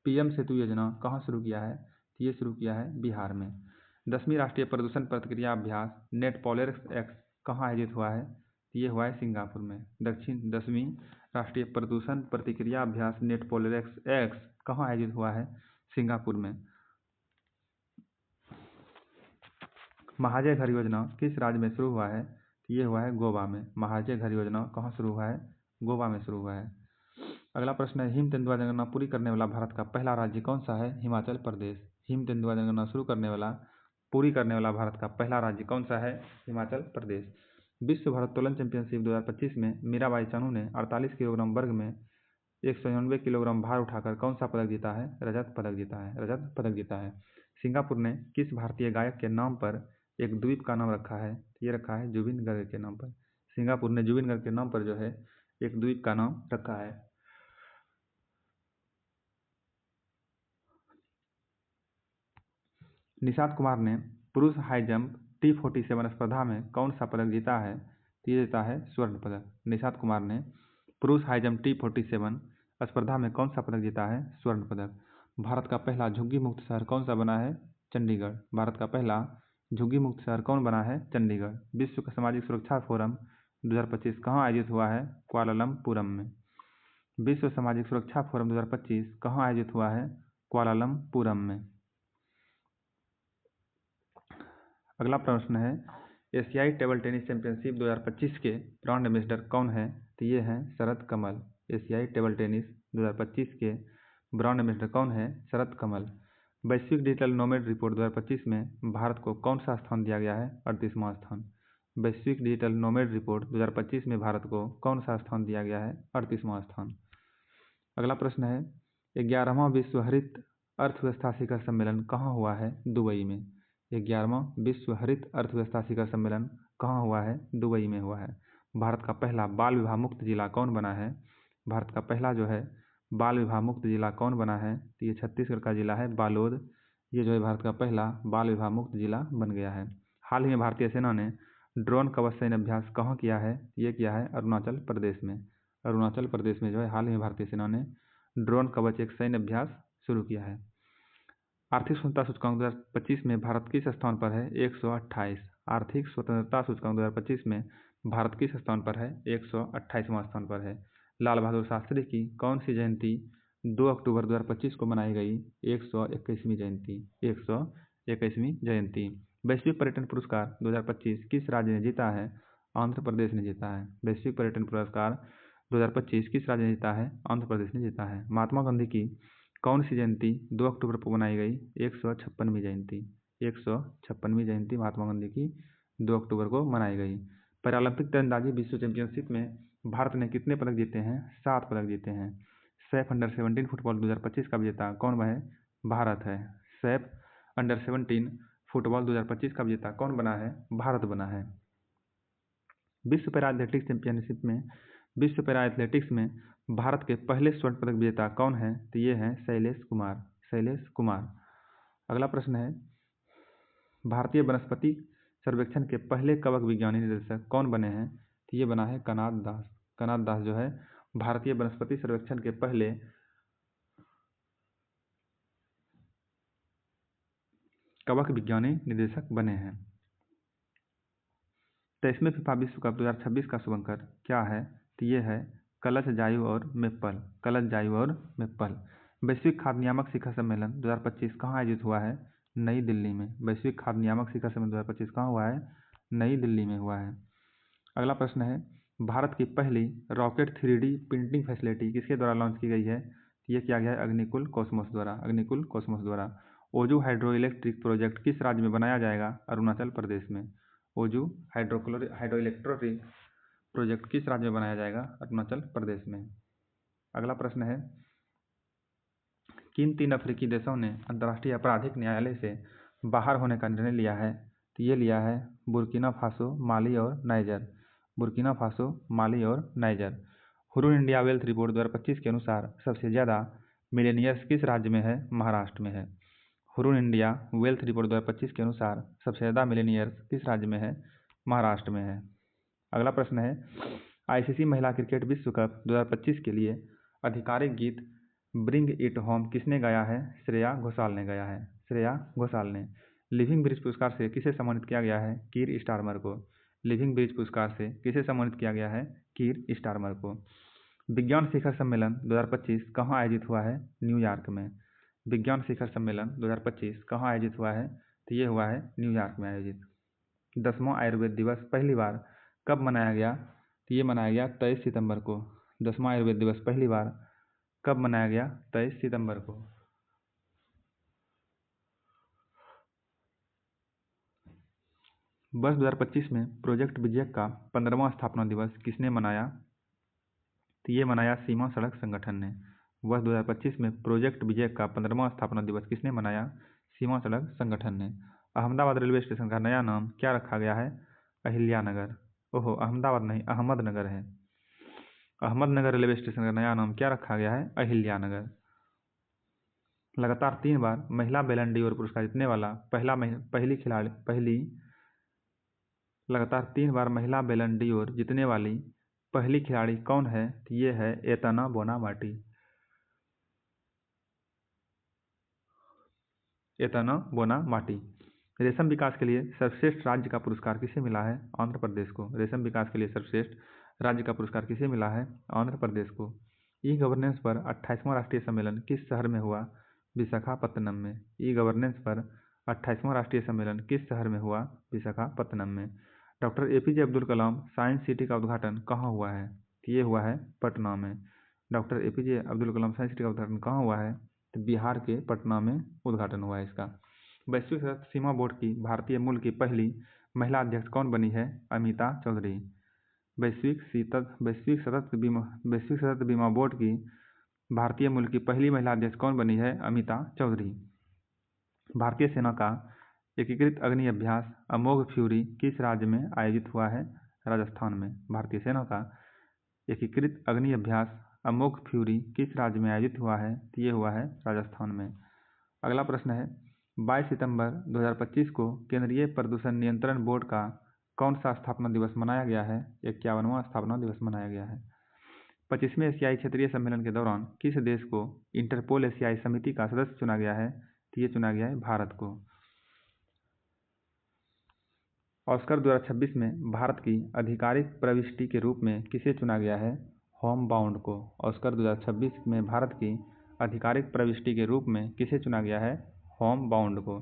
पीएम सेतु योजना कहाँ शुरू किया है? ये शुरू किया है बिहार में। 10वीं राष्ट्रीय प्रदूषण प्रतिक्रिया अभ्यास नेट पोलरिस एक्स कहाँ आयोजित हुआ है? ये हुआ है सिंगापुर में। 10वीं राष्ट्रीय प्रदूषण प्रतिक्रिया अभ्यास नेट पोलरिस एक्स कहाँ आयोजित हुआ है? सिंगापुर में। महाजय घर योजना किस राज्य में शुरू हुआ है? ये हुआ है गोवा में। महाजय घर योजना कहाँ शुरू हुआ है? गोवा में शुरू हुआ है। अगला प्रश्न है, हिम तेंदुआ जनगणना पूरी करने वाला भारत का पहला राज्य कौन सा है? हिमाचल प्रदेश। हिम तेंदुआ जनगणना पूरी करने वाला भारत का पहला राज्य कौन सा है? हिमाचल प्रदेश। विश्व भारोत्तोलन चैंपियनशिप 2025 में मीराबाई चानू ने 48 किलोग्राम वर्ग में 199 किलोग्राम भार उठाकर कौन सा पदक जीता है? रजत पदक जीता है। सिंगापुर ने किस भारतीय गायक के नाम पर एक द्वीप का नाम रखा है? ये रखा है जुबिन गर्ग के नाम पर। सिंगापुर ने जुबिन गर्ग के नाम पर जो है एक द्वीप का नाम रखा है। निषाद कुमार ने पुरुष हाई जंप T47 स्पर्धा में कौन सा पदक जीता है? ये जीता है स्वर्ण पदक। निषाद कुमार ने पुरुष हाई जंप T47 स्पर्धा में कौन सा पदक जीता है? स्वर्ण पदक। भारत का पहला झुग्गी मुक्त शहर कौन सा बना है? चंडीगढ़। भारत का पहला झुग्गी मुक्त शहर कौन बना है? चंडीगढ़। विश्व का सामाजिक सुरक्षा फोरम 2025 कहाँ आयोजित हुआ है? कुआलालंपुरम में। विश्व सामाजिक सुरक्षा फोरम 2025 कहाँ आयोजित हुआ है? कुआलालंपुरम में। अगला प्रश्न है, एशियाई टेबल टेनिस चैंपियनशिप 2025 के ब्रांड एम्बेसडर कौन है? तो ये हैं शरद कमल। एशियाई टेबल टेनिस 2025 के ब्रांड एम्बेसडर कौन है? शरद कमल। वैश्विक डिजिटल नोमैड रिपोर्ट 2025 में भारत को कौन सा स्थान दिया गया है? 38वां स्थान। वैश्विक डिजिटल नोमैड रिपोर्ट 2025 में भारत को कौन सा स्थान दिया गया है? 38वां स्थान। अगला प्रश्न है, 11वां विश्व हरित अर्थव्यवस्था शिखर सम्मेलन कहाँ हुआ है? दुबई में। 11वां विश्व हरित अर्थव्यवस्था शिखर सम्मेलन कहाँ हुआ है? दुबई में हुआ है। भारत का पहला बाल विवाह मुक्त जिला कौन बना है? भारत का पहला जो है बाल विवाह मुक्त जिला कौन बना है? तो ये छत्तीसगढ़ का जिला है बालोद। ये जो है भारत का पहला बाल विवाह मुक्त जिला बन गया है। हाल ही में भारतीय सेना ने ड्रोन कवच सैन्य अभ्यास कहाँ किया है? ये किया है अरुणाचल प्रदेश में। अरुणाचल प्रदेश में जो है हाल ही में भारतीय सेना ने ड्रोन कवच एक सैन्य अभ्यास शुरू किया है। आर्थिक स्वतंत्रता सूचकांक 2025 में भारत किस स्थान पर है? 128। आर्थिक स्वतंत्रता सूचकांक 2025 में भारत किस स्थान पर है? 128वां स्थान पर है। लाल बहादुर शास्त्री की कौन सी जयंती 2 अक्टूबर 2025 को मनाई गई? 121वीं जयंती। 121वीं जयंती। वैश्विक पर्यटन पुरस्कार 2025 किस राज्य ने जीता है? आंध्र प्रदेश ने जीता है। वैश्विक पर्यटन पुरस्कार 2025 किस राज्य ने जीता है? आंध्र प्रदेश ने जीता है। महात्मा गांधी की कौन सी जयंती 2 अक्टूबर को मनाई गई? 156वीं जयंती। 156वीं जयंती महात्मा गांधी की 2 अक्टूबर को मनाई गई। पैरालंपिक तीरंदाजी विश्व चैंपियनशिप में भारत ने कितने पदक जीते हैं? 7 पदक जीते हैं। सैफ अंडर-17 फुटबॉल 2025 का विजेता कौन है? भारत है। सैफ अंडर-17 फुटबॉल 2025 का विजेता कौन बना है? भारत बना है। विश्व पैरा एथलेटिक्स चैंपियनशिप में विश्व पैरा एथलेटिक्स में भारत के पहले स्वर्ण पदक विजेता कौन है? तो ये हैं शैलेश कुमार। शैलेश कुमार। अगला प्रश्न है, भारतीय वनस्पति सर्वेक्षण के पहले कवक विज्ञानी निदेशक कौन बने हैं? तो ये बना है कनाद दास। कनाद दास जो है भारतीय वनस्पति सर्वेक्षण के पहले कवक विज्ञानी निदेशक बने हैं। 23वें फीफा विश्व कप 2026 का शुभंकर क्या है? तो ये है कलश जायु और मेप्पल। कलश जायु और मेप्पल। वैश्विक खाद्य नियामक शिखर सम्मेलन 2025 कहाँ आयोजित हुआ है? नई दिल्ली में। वैश्विक खाद्य नियामक शिखर सम्मेलन 2025 कहाँ हुआ है? नई दिल्ली में हुआ है। अगला प्रश्न है, भारत की पहली रॉकेट 3D प्रिंटिंग फैसिलिटी किसके द्वारा लॉन्च की गई है? ये किया गया है अग्निकुल कॉस्मोस द्वारा। अग्निकुल कॉस्मोस द्वारा। ओजू हाइड्रो इलेक्ट्रिक प्रोजेक्ट किस राज्य में बनाया जाएगा? अरुणाचल प्रदेश में। ओजू हाइड्रो इलेक्ट्रिक प्रोजेक्ट किस राज्य में बनाया जाएगा? अरुणाचल प्रदेश में। अगला प्रश्न है, किन 3 अफ्रीकी देशों ने अंतर्राष्ट्रीय आपराधिक न्यायालय से बाहर होने का निर्णय लिया है? तो ये लिया है बुर्किना फासो, माली और नाइजर। बुर्किना फासो, माली और niger. Hurun India wealth report 2025 के अनुसार सबसे ज़्यादा मिलेनियर्स किस राज्य में है? महाराष्ट्र में है। हुरून इंडिया वेल्थ रिपोर्ट 2025 के अनुसार सबसे ज़्यादा मिलेनियर्स किस राज्य में है? महाराष्ट्र में है। अगला प्रश्न है, आईसीसी महिला क्रिकेट विश्व कप 2025 के लिए आधिकारिक गीत ब्रिंग इट होम किसने गाया है? श्रेया घोषाल ने गाया है। श्रेया घोषाल ने। लिविंग ब्रिज पुरस्कार से किसे सम्मानित किया गया है? कीर स्टारमर को। लिविंग ब्रिज पुरस्कार से किसे सम्मानित किया गया है? कीर स्टारमर को। विज्ञान शिखर सम्मेलन 2025 कहाँ आयोजित हुआ है? न्यूयॉर्क में। विज्ञान शिखर सम्मेलन 2025 कहाँ आयोजित हुआ है? तो ये हुआ है न्यूयॉर्क में आयोजित। 10वां आयुर्वेद दिवस पहली बार कब मनाया गया? तो ये मनाया गया 23 सितंबर को। 10वां आयुर्वेद दिवस पहली बार कब मनाया गया? 23 सितंबर को। वर्ष 2025 में प्रोजेक्ट विजय का 15वां स्थापना दिवस किसने मनाया? तो ये मनाया सीमा सड़क संगठन ने। वर्ष 2025 में प्रोजेक्ट विजय का 15वां स्थापना दिवस किसने मनाया? सीमा सड़क संगठन ने। अहमदाबाद रेलवे स्टेशन का नया नाम क्या रखा गया है? अहिल्यानगर। ओहो, अहमदाबाद नहीं, अहमदनगर है। अहमदनगर रेलवे स्टेशन का नया नाम क्या रखा गया है? अहिल्यानगर। लगातार 3 बार महिला बैलन डी और पुरस्कार जीतने वाला लगातार 3 बार महिला बैलन डी और जीतने वाली पहली खिलाड़ी कौन है? तो ये है एतना बोनामाटी। एतना बोनामाटी। रेशम विकास के लिए सर्वश्रेष्ठ राज्य का पुरस्कार किसे मिला है? आंध्र प्रदेश को। रेशम विकास के लिए सर्वश्रेष्ठ राज्य का पुरस्कार किसे मिला है? आंध्र प्रदेश को। ई गवर्नेंस पर 28वां राष्ट्रीय सम्मेलन किस शहर में हुआ? विशाखापत्तनम में। ई गवर्नेंस पर 28वां राष्ट्रीय सम्मेलन किस शहर में हुआ? विशाखापत्तनम में। Doctor APJ Abdul Kalam science city का उद्घाटन कहाँ हुआ है? ये हुआ है पटना में। Doctor APJ Abdul Kalam science city का उद्घाटन कहाँ हुआ है? तो बिहार के पटना में उद्घाटन हुआ है इसका। वैश्विक सतत सीमा बोर्ड की भारतीय मूल की पहली महिला अध्यक्ष कौन बनी है? अमिता चौधरी। वैश्विक सतत बीमा बोर्ड की भारतीय मूल की पहली महिला अध्यक्ष कौन बनी है? अमिता चौधरी। भारतीय सेना का एकीकृत अग्नि अभ्यास अमोघ फ्यूरी किस राज्य में आयोजित हुआ है? राजस्थान में। भारतीय सेना का एकीकृत अग्नि अभ्यास अमोघ फ्यूरी किस राज्य में आयोजित हुआ है? तो ये हुआ है राजस्थान में। अगला प्रश्न है 22 सितंबर 2025 को केंद्रीय प्रदूषण नियंत्रण बोर्ड का कौन सा स्थापना दिवस मनाया गया है? 51वां स्थापना दिवस मनाया गया है। 25वें एशियाई क्षेत्रीय सम्मेलन के दौरान किस देश को इंटरपोल एशियाई समिति का सदस्य चुना गया है? तो ये चुना गया है भारत को। ऑस्कर 2026 में भारत की आधिकारिक प्रविष्टि के रूप में किसे चुना गया है? होम बाउंड को। ऑस्कर 2026 में भारत की आधिकारिक प्रविष्टि के रूप में किसे चुना गया है? होम बाउंड को।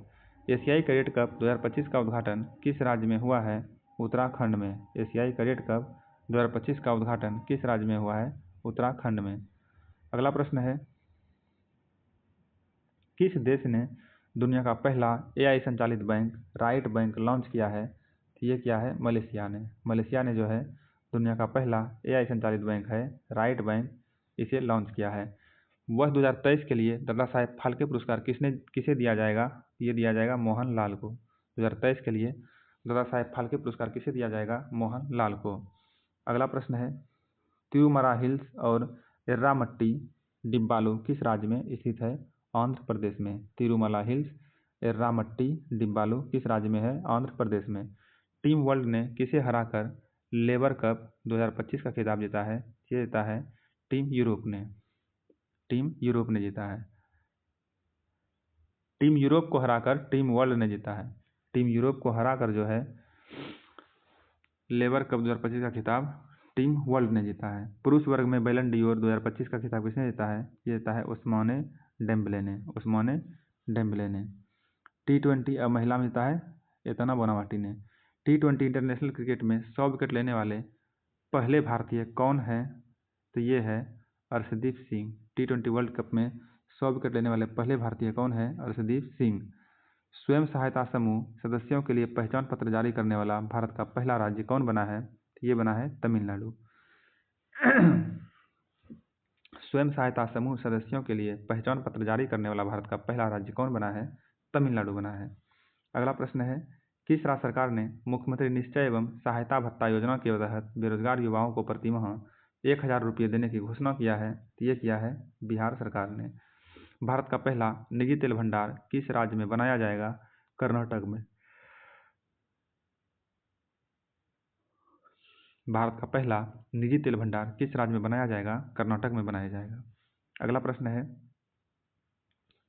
एशियाई कैडेट कप 2025 का उद्घाटन किस राज्य में हुआ है? उत्तराखंड में। एशियाई कैडेट कप 2025 का उद्घाटन किस राज्य में हुआ है? उत्तराखंड में। अगला प्रश्न है किस देश ने दुनिया का पहला AI संचालित बैंक राइट बैंक लॉन्च किया है? तो ये क्या है? मलेशिया ने। मलेशिया ने जो है दुनिया का पहला AI संचालित बैंक है राइट बैंक, इसे लॉन्च किया है। वर्ष 2023 के लिए दादा साहेब फाल्के पुरस्कार किसे दिया जाएगा? ये दिया जाएगा मोहन लाल को। 2023 के लिए दादा साहेब फाल्के पुरस्कार किसे दिया जाएगा? मोहन लाल को। अगला प्रश्न है तिरुमला हिल्स और एर्रामट्टी डिब्बालू किस राज्य में स्थित है? आंध्र प्रदेश में। तिरुमला हिल्स एर्रामट्टी डिब्बालू किस राज्य में है? आंध्र प्रदेश में। टीम वर्ल्ड ने किसे हराकर लेबर कप 2025 का खिताब जीता है? ये जीता है टीम यूरोप ने। टीम यूरोप ने जीता है। टीम यूरोप को हराकर टीम वर्ल्ड ने जीता है। टीम यूरोप को हराकर जो है लेबर कप 2025 का खिताब टीम वर्ल्ड ने जीता है। पुरुष वर्ग में बैलन डीओर 2025 का खिताब किसने जीता है? ये जीता है उस्माने डेम्बले ने। उस्माने डेम्बले ने। T20 अब महिला में जीता है एतना बोनावाटी ने। T20 इंटरनेशनल क्रिकेट में 100 विकेट लेने वाले पहले भारतीय कौन है? तो ये है Arshdeep Singh. T20 world cup में 100 विकेट लेने वाले पहले भारतीय कौन है? अर्शदीप सिंह। स्वयं सहायता समूह सदस्यों के लिए पहचान पत्र जारी करने वाला भारत का पहला राज्य कौन बना है? ये बना है तमिलनाडु। स्वयं सहायता समूह सदस्यों के लिए पहचान पत्र जारी करने वाला भारत का पहला राज्य कौन बना है? तमिलनाडु बना है। अगला प्रश्न है किस राज्य सरकार ने मुख्यमंत्री निश्चय एवं सहायता भत्ता योजना के तहत बेरोजगार युवाओं को प्रतिमाह 1000 रुपये देने की घोषणा किया है? तो ये किया है बिहार सरकार ने। भारत का पहला निजी तेल भंडार किस राज्य में बनाया जाएगा? कर्नाटक में। भारत का पहला निजी तेल भंडार किस राज्य में बनाया जाएगा? कर्नाटक में बनाया जाएगा। अगला प्रश्न है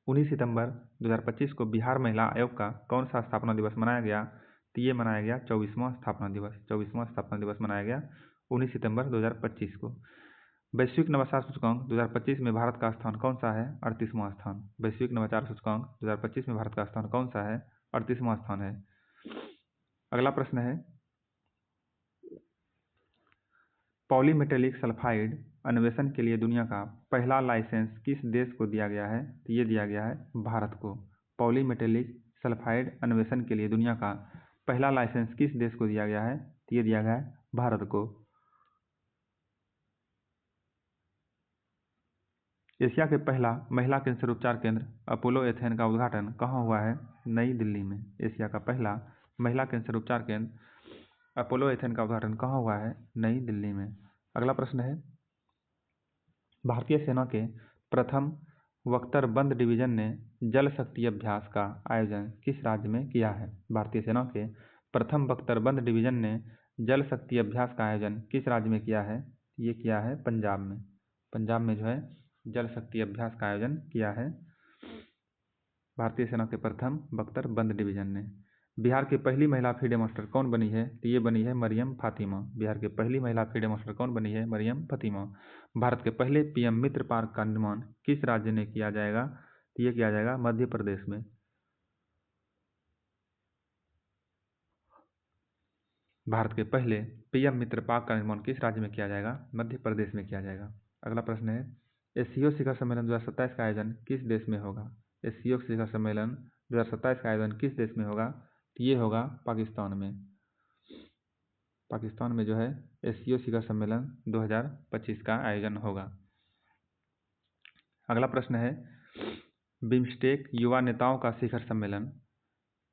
19 सितंबर 2025 को बिहार महिला आयोग का कौन सा स्थापना दिवस मनाया गया? तो ये मनाया गया 24वां स्थापना दिवस। 24वां स्थापना दिवस मनाया गया 19 सितंबर 2025 को। वैश्विक नवाचार सूचकांक 2025 में भारत का स्थान कौन सा है? 38वां स्थान। वैश्विक नवाचार सूचकांक 2025 में भारत का स्थान कौन सा है? 38वां स्थान है। अगला प्रश्न है पॉलीमेटेलिक सल्फाइड अन्वेषण के लिए दुनिया का पहला लाइसेंस किस देश को दिया गया है? तो ये दिया गया है भारत को। पॉलीमेटेलिक सल्फाइड अन्वेषण के लिए दुनिया का पहला लाइसेंस किस देश को दिया गया है? तो ये दिया गया है भारत को। एशिया के पहला महिला कैंसर उपचार केंद्र अपोलो एथेन का उद्घाटन कहाँ हुआ है? नई दिल्ली में। एशिया का पहला महिला कैंसर उपचार केंद्र अपोलो एथेन का उद्घाटन कहाँ हुआ है? नई दिल्ली में। अगला प्रश्न है भारतीय सेना के प्रथम बख्तरबंद डिवीजन ने जल शक्ति अभ्यास का आयोजन किस राज्य में किया है? भारतीय सेना के प्रथम बख्तरबंद डिवीजन ने जल शक्ति अभ्यास का आयोजन किस राज्य में किया है? ये किया है पंजाब में। पंजाब में जो है जल शक्ति अभ्यास का आयोजन किया है भारतीय सेना के प्रथम बख्तरबंद डिवीजन ने। बिहार की पहली महिला फ्रीडम मास्टर कौन बनी है? तो ये बनी है मरियम फातिमा। बिहार की पहली महिला फ्रीडम मास्टर कौन बनी है? मरियम फातिमा। भारत के पहले PM मित्र पार्क का निर्माण किस राज्य में किया जाएगा? तो ये किया जाएगा मध्य प्रदेश में। भारत के पहले PM मित्र पार्क का निर्माण किस राज्य में किया जाएगा? मध्य प्रदेश में किया जाएगा। अगला प्रश्न है एससीओ शिखर सम्मेलन 2027 का आयोजन किस देश में होगा? एससीओ शिखर सम्मेलन 2027 का आयोजन किस देश में होगा? तो ये होगा पाकिस्तान में। पाकिस्तान में जो है एससीओ शिखर सम्मेलन 2025 का आयोजन होगा। अगला प्रश्न है, बिम्स्टेक युवा नेताओं का शिखर सम्मेलन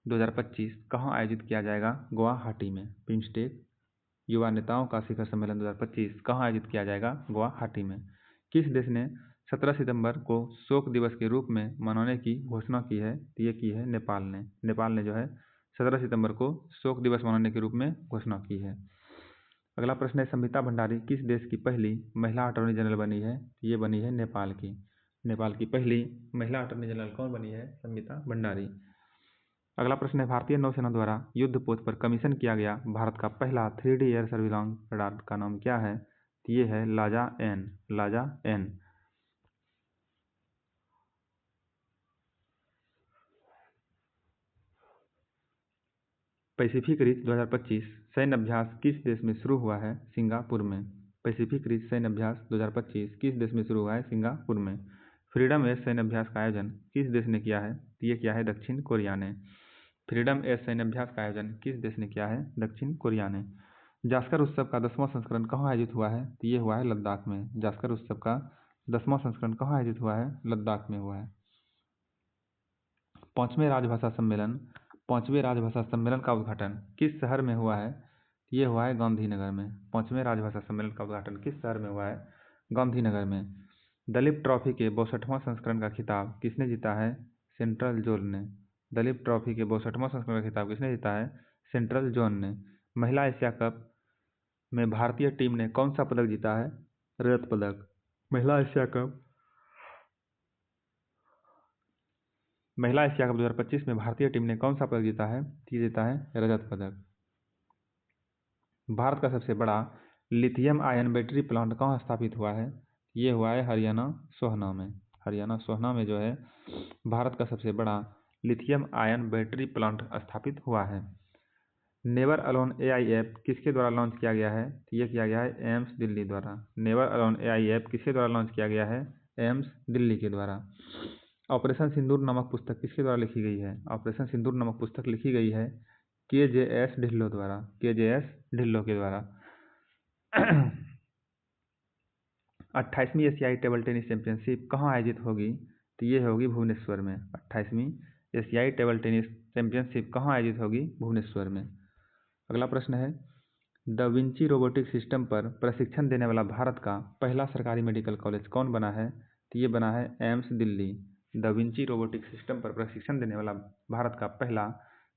2025 कहाँ आयोजित किया जाएगा? गुवाहाटी में। बिम्स्टेक युवा नेताओं का शिखर सम्मेलन 2025 कहाँ आयोजित किया जाएगा? गुवाहाटी में। किस देश ने 17 सितंबर को शोक दिवस के रूप में मनाने की घोषणा की है? ये की है नेपाल ने। नेपाल ने जो है 17 सितंबर को शोक दिवस मनाने के रूप में घोषणा की है। अगला प्रश्न है, संविता भंडारी किस देश की पहली महिला अटॉर्नी जनरल बनी है? ये बनी है नेपाल की। नेपाल की पहली महिला अटॉर्नी जनरल कौन बनी है? संविता भंडारी। अगला प्रश्न है, भारतीय नौसेना द्वारा युद्धपोत पर कमीशन किया गया भारत का पहला 3D एयर सर्विलांस रडार का नाम क्या है? ये है लाजा एन। लाजा एन। पैसिफिक रिच 2025 सैन्य अभ्यास किस देश में शुरू हुआ है? सिंगापुर में। पैसिफिक रिच सैन्य अभ्यास 2025 किस देश में शुरू हुआ है? सिंगापुर में। फ्रीडम एयर सैन्य अभ्यास का आयोजन किस देश ने किया है? ये किया है दक्षिण कोरिया ने। फ्रीडम एयर सैन्य अभ्यास का आयोजन किस देश ने किया है? दक्षिण कोरिया ने। जास्कर उत्सव का 10वां संस्करण कहाँ आयोजित हुआ है? ये हुआ है लद्दाख में। जास्कर उत्सव का 10वां संस्करण कहाँ आयोजित हुआ है? लद्दाख में हुआ है। पांचवें राजभाषा सम्मेलन का उद्घाटन किस शहर में हुआ है? ये हुआ है गांधीनगर में। पांचवें राजभाषा सम्मेलन का उद्घाटन किस शहर में हुआ है? गांधीनगर में। दलीप ट्रॉफी के 62वां संस्करण का खिताब किसने जीता है? सेंट्रल जोन ने। दलीप ट्रॉफी के 62वां संस्करण का खिताब किसने जीता है? सेंट्रल जोन ने। महिला एशिया कप में भारतीय टीम ने कौन सा पदक जीता है? रजत पदक। महिला एशिया कप 2025 में भारतीय टीम ने कौन सा पदक जीता है? ये जीता है रजत पदक। भारत का सबसे बड़ा लिथियम आयन बैटरी प्लांट कहाँ स्थापित हुआ है? ये हुआ है हरियाणा सोहना में। हरियाणा सोहना में जो है भारत का सबसे बड़ा लिथियम आयन बैटरी प्लांट स्थापित हुआ है। नेवर अलोन AI ऐप किसके द्वारा लॉन्च किया गया है? ये किया गया है एम्स दिल्ली द्वारा। नेवर अलोन AI ऐप किसके द्वारा लॉन्च किया गया है? एम्स दिल्ली के द्वारा। ऑपरेशन सिंदूर नामक पुस्तक किसके द्वारा लिखी गई है? ऑपरेशन सिंदूर नामक पुस्तक लिखी गई है KJS ढिल्लों द्वारा। KJS ढिल्लों के द्वारा। 28वीं एशियाई टेबल टेनिस चैंपियनशिप कहाँ आयोजित होगी? तो ये होगी भुवनेश्वर में। 28वीं एशियाई टेबल टेनिस चैंपियनशिप कहाँ आयोजित होगी? भुवनेश्वर में। अगला प्रश्न है, द विंची रोबोटिक सिस्टम पर प्रशिक्षण देने वाला भारत का पहला सरकारी मेडिकल कॉलेज कौन बना है? तो ये बना है AIIMS Delhi. The Vinci robotic system पर प्रशिक्षण देने वाला भारत का पहला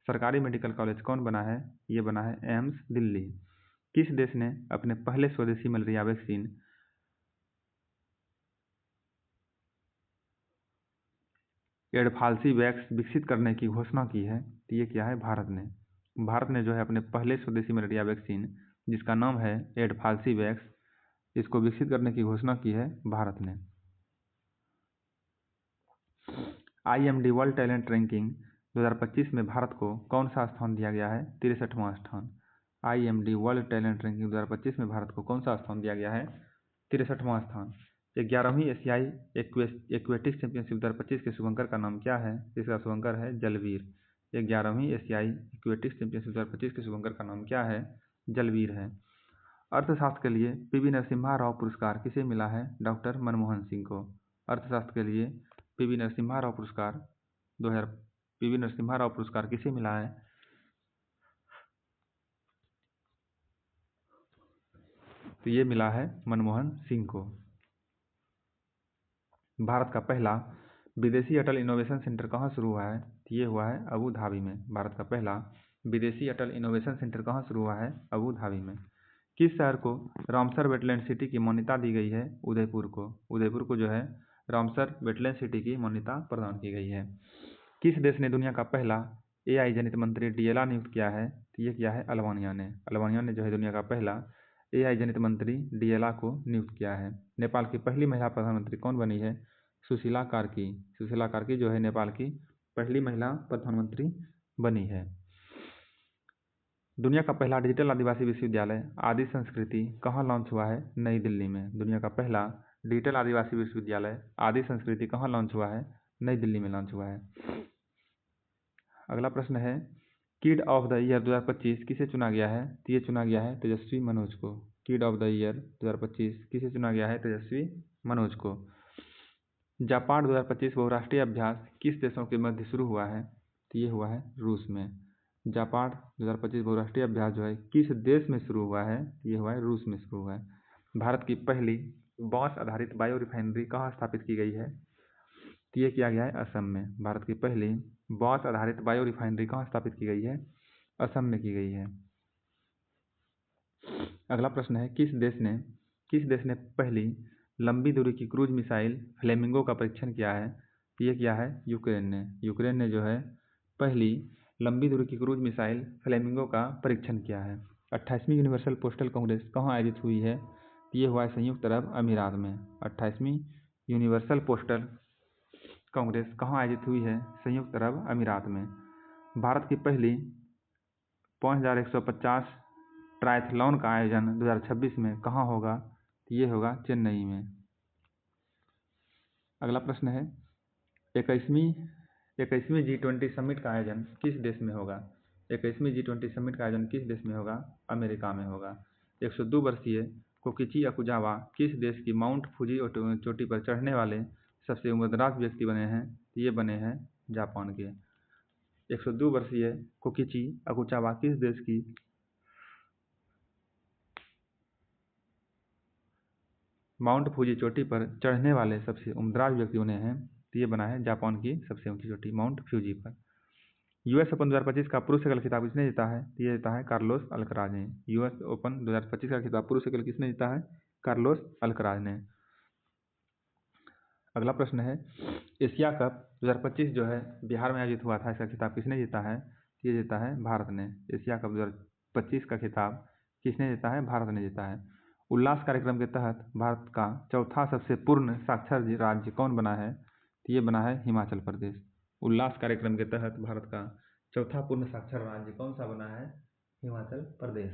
सरकारी मेडिकल कॉलेज कौन बना है? ये बना है एम्स दिल्ली। किस देश ने अपने पहले स्वदेशी मलेरिया वैक्सीन एडफाल्सी वैक्स विकसित करने की घोषणा की है? तो ये क्या है? भारत ने। भारत ने जो है अपने पहले स्वदेशी मलेरिया वैक्सीन जिसका नाम है एडफाल्सी वैक्स, इसको विकसित करने की घोषणा की है भारत ने। IMD वर्ल्ड टैलेंट रैंकिंग 2025 में भारत को कौन सा स्थान दिया गया है? 63वां स्थान। IMD वर्ल्ड टैलेंट रैंकिंग 2025 में भारत को कौन सा स्थान दिया गया है? 63वां स्थान। 11वीं एशियाई एक्वेटिक्स चैंपियनशिप 2025 के शुभंकर का नाम क्या है? इसका शुभंकर है जलवीर। 11वीं एशियाई एक्वेटिक्स चैंपियनशिप 2025 के शुभंकर का नाम क्या है? जलवीर है। अर्थशास्त्र के लिए PV नरसिम्हा राव पुरस्कार किसे मिला है? डॉक्टर मनमोहन सिंह को। अर्थशास्त्र के लिए PV नरसिम्हा राव पुरस्कार 2000 PV नरसिम्हा राव पुरस्कार किसे मिला है? तो ये मिला है मनमोहन सिंह को। भारत का पहला विदेशी अटल इनोवेशन सेंटर कहाँ शुरू हुआ है? ये हुआ है अबू धाबी में। भारत का पहला विदेशी अटल इनोवेशन सेंटर कहाँ शुरू हुआ है? अबू धाबी में। किस शहर को रामसर वेटलैंड सिटी की मान्यता दी गई है? उदयपुर को। उदयपुर को जो है रामसर वेटलैंड सिटी की मान्यता प्रदान की गई है। किस देश ने दुनिया का पहला AI जनित मंत्री DLR नियुक्त किया है? तो ये किया है अल्बानिया ने। अल्बानिया ने जो है दुनिया का पहला AI जनित मंत्री DLR को नियुक्त किया है। नेपाल की पहली महिला प्रधानमंत्री कौन बनी है? सुशीला कार्की। सुशीला कार्की जो है नेपाल की पहली महिला प्रधानमंत्री बनी है। दुनिया का पहला डिजिटल आदिवासी विश्वविद्यालय आदि संस्कृति कहाँ लॉन्च हुआ है? नई दिल्ली में। दुनिया का पहला डिजिटल आदिवासी विश्वविद्यालय आदि संस्कृति कहाँ लॉन्च हुआ है? नई दिल्ली में लॉन्च हुआ है। अगला प्रश्न है, किड ऑफ द ईयर 2025 किसे चुना गया है? तो ये चुना गया है तेजस्वी मनोज को। किड ऑफ द ईयर 2025 किसे चुना गया है? तेजस्वी मनोज को। जापान 2025 बहुराष्ट्रीय अभ्यास किस देशों के मध्य शुरू हुआ है? तो ये हुआ है रूस में। जापान 2025 बहुराष्ट्रीय अभ्यास जो है किस देश में शुरू हुआ है? ये हुआ है रूस में शुरू हुआ है। भारत की पहली बांस आधारित बायो रिफाइनरी कहाँ स्थापित की गई है? तो ये किया गया है असम में। भारत की पहली बांस आधारित बायो रिफाइनरी कहाँ स्थापित की गई है? असम में की गई है। अगला प्रश्न है, किस देश ने पहली लंबी दूरी की क्रूज मिसाइल फ्लेमिंगो का परीक्षण किया है? ये किया है यूक्रेन ने। यूक्रेन ने जो है पहली लंबी दूरी की क्रूज मिसाइल फ्लेमिंगो का परीक्षण किया है। 28वीं यूनिवर्सल पोस्टल कांग्रेस कहाँ आयोजित हुई है? ये हुआ है संयुक्त अरब अमीरात में। 28वीं यूनिवर्सल पोस्टल कांग्रेस कहाँ आयोजित हुई है? संयुक्त अरब अमीरात में। भारत की पहली 5150 ट्रायथलॉन का आयोजन 2026 में कहाँ होगा? ये होगा चेन्नई में। अगला प्रश्न है, 21वीं G20 समिट का आयोजन किस देश में होगा? 21वीं G20 समिट का आयोजन किस देश में होगा? अमेरिका में होगा। 102 वर्षीय कोकिची अकुजावा किस देश की माउंट फूजी चोटी पर चढ़ने वाले सबसे उम्रदराज व्यक्ति बने हैं? ये बने हैं जापान के। 102 वर्षीय कोकिची अकुजावा किस देश की माउंट फूजी चोटी पर चढ़ने वाले सबसे उम्रदराज व्यक्ति बने हैं? तो ये बना है जापान की सबसे ऊंची चोटी माउंट फ्यूजी पर। यूएस ओपन 2025 का पुरुष एकल खिताब किसने जीता है? तो ये जीता है कार्लोस अल्कराज ने। यूएस ओपन 2025 का खिताब पुरुष एकल किसने जीता है? कार्लोस अल्कराज ने। अगला प्रश्न है, एशिया कप 2025 जो है बिहार में आयोजित हुआ था, इसका खिताब किसने जीता है? ये जीता है भारत ने। एशिया कप 2025 का खिताब किसने जीता है? भारत ने जीता है। उल्लास कार्यक्रम के तहत भारत का चौथा सबसे पूर्ण साक्षर राज्य कौन बना है? तो ये बना है हिमाचल प्रदेश। उल्लास कार्यक्रम के तहत भारत का चौथा पूर्ण साक्षर राज्य कौन सा बना है? हिमाचल प्रदेश।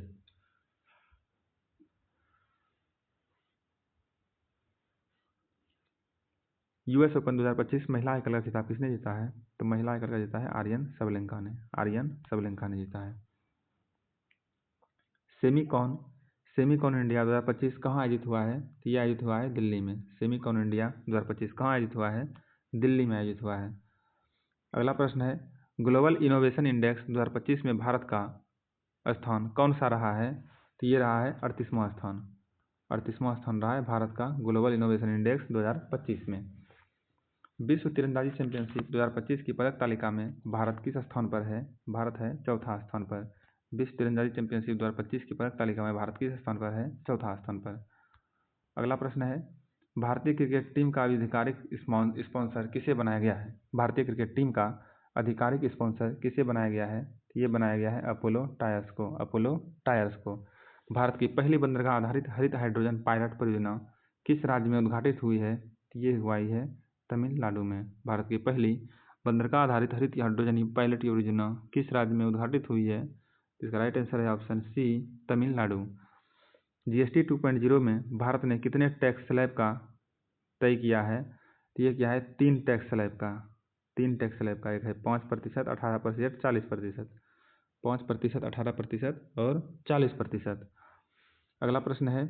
यूएस ओपन 2025 महिला एकल का खिताब किसने जीता है? तो महिला एकल का जीता है आर्यन सबलेंका ने। आर्यन सबलेंका ने जीता है। सेमीकॉन इंडिया 2025 कहाँ आयोजित हुआ है? तो ये आयोजित हुआ है दिल्ली में। सेमीकॉन इंडिया 2025 कहाँ आयोजित हुआ है? दिल्ली में आयोजित हुआ है। अगला प्रश्न है, ग्लोबल इनोवेशन इंडेक्स 2025 में भारत का स्थान कौन सा रहा है? तो ये रहा है 38वां स्थान। 38वां स्थान रहा है भारत का ग्लोबल इनोवेशन इंडेक्स 2025 में। विश्व तीरंदाजी चैंपियनशिप 2025 की पदक तालिका में भारत किस स्थान पर है? भारत है चौथा स्थान पर। विश्व तीरंदाजी चैंपियनशिप 2025 की पदक तालिका में भारत किस स्थान पर है? चौथा स्थान पर। अगला प्रश्न है, भारतीय क्रिकेट टीम का आधिकारिक स्पॉन्सर किसे बनाया गया है? भारतीय क्रिकेट टीम का आधिकारिक स्पॉन्सर किसे बनाया गया है? ये बनाया गया है अपोलो टायर्स को। अपोलो टायर्स को। भारत की पहली बंदरगाह आधारित हरित हाइड्रोजन पायलट परियोजना किस राज्य में उद्घाटित हुई है? ये हुई है तमिलनाडु में। भारत की पहली बंदरगाह आधारित हरित हाइड्रोजन पायलट योजना किस राज्य में उद्घाटित हुई है? इसका राइट आंसर है ऑप्शन सी, तमिलनाडु। जीएसटी 2.0 में भारत ने कितने टैक्स स्लैब का तय किया है? तो ये क्या है 3 टैक्स स्लैब का। 3 टैक्स स्लैब का, एक है 5%, 18%, 40%। 5%, 18% और 40%। अगला प्रश्न है,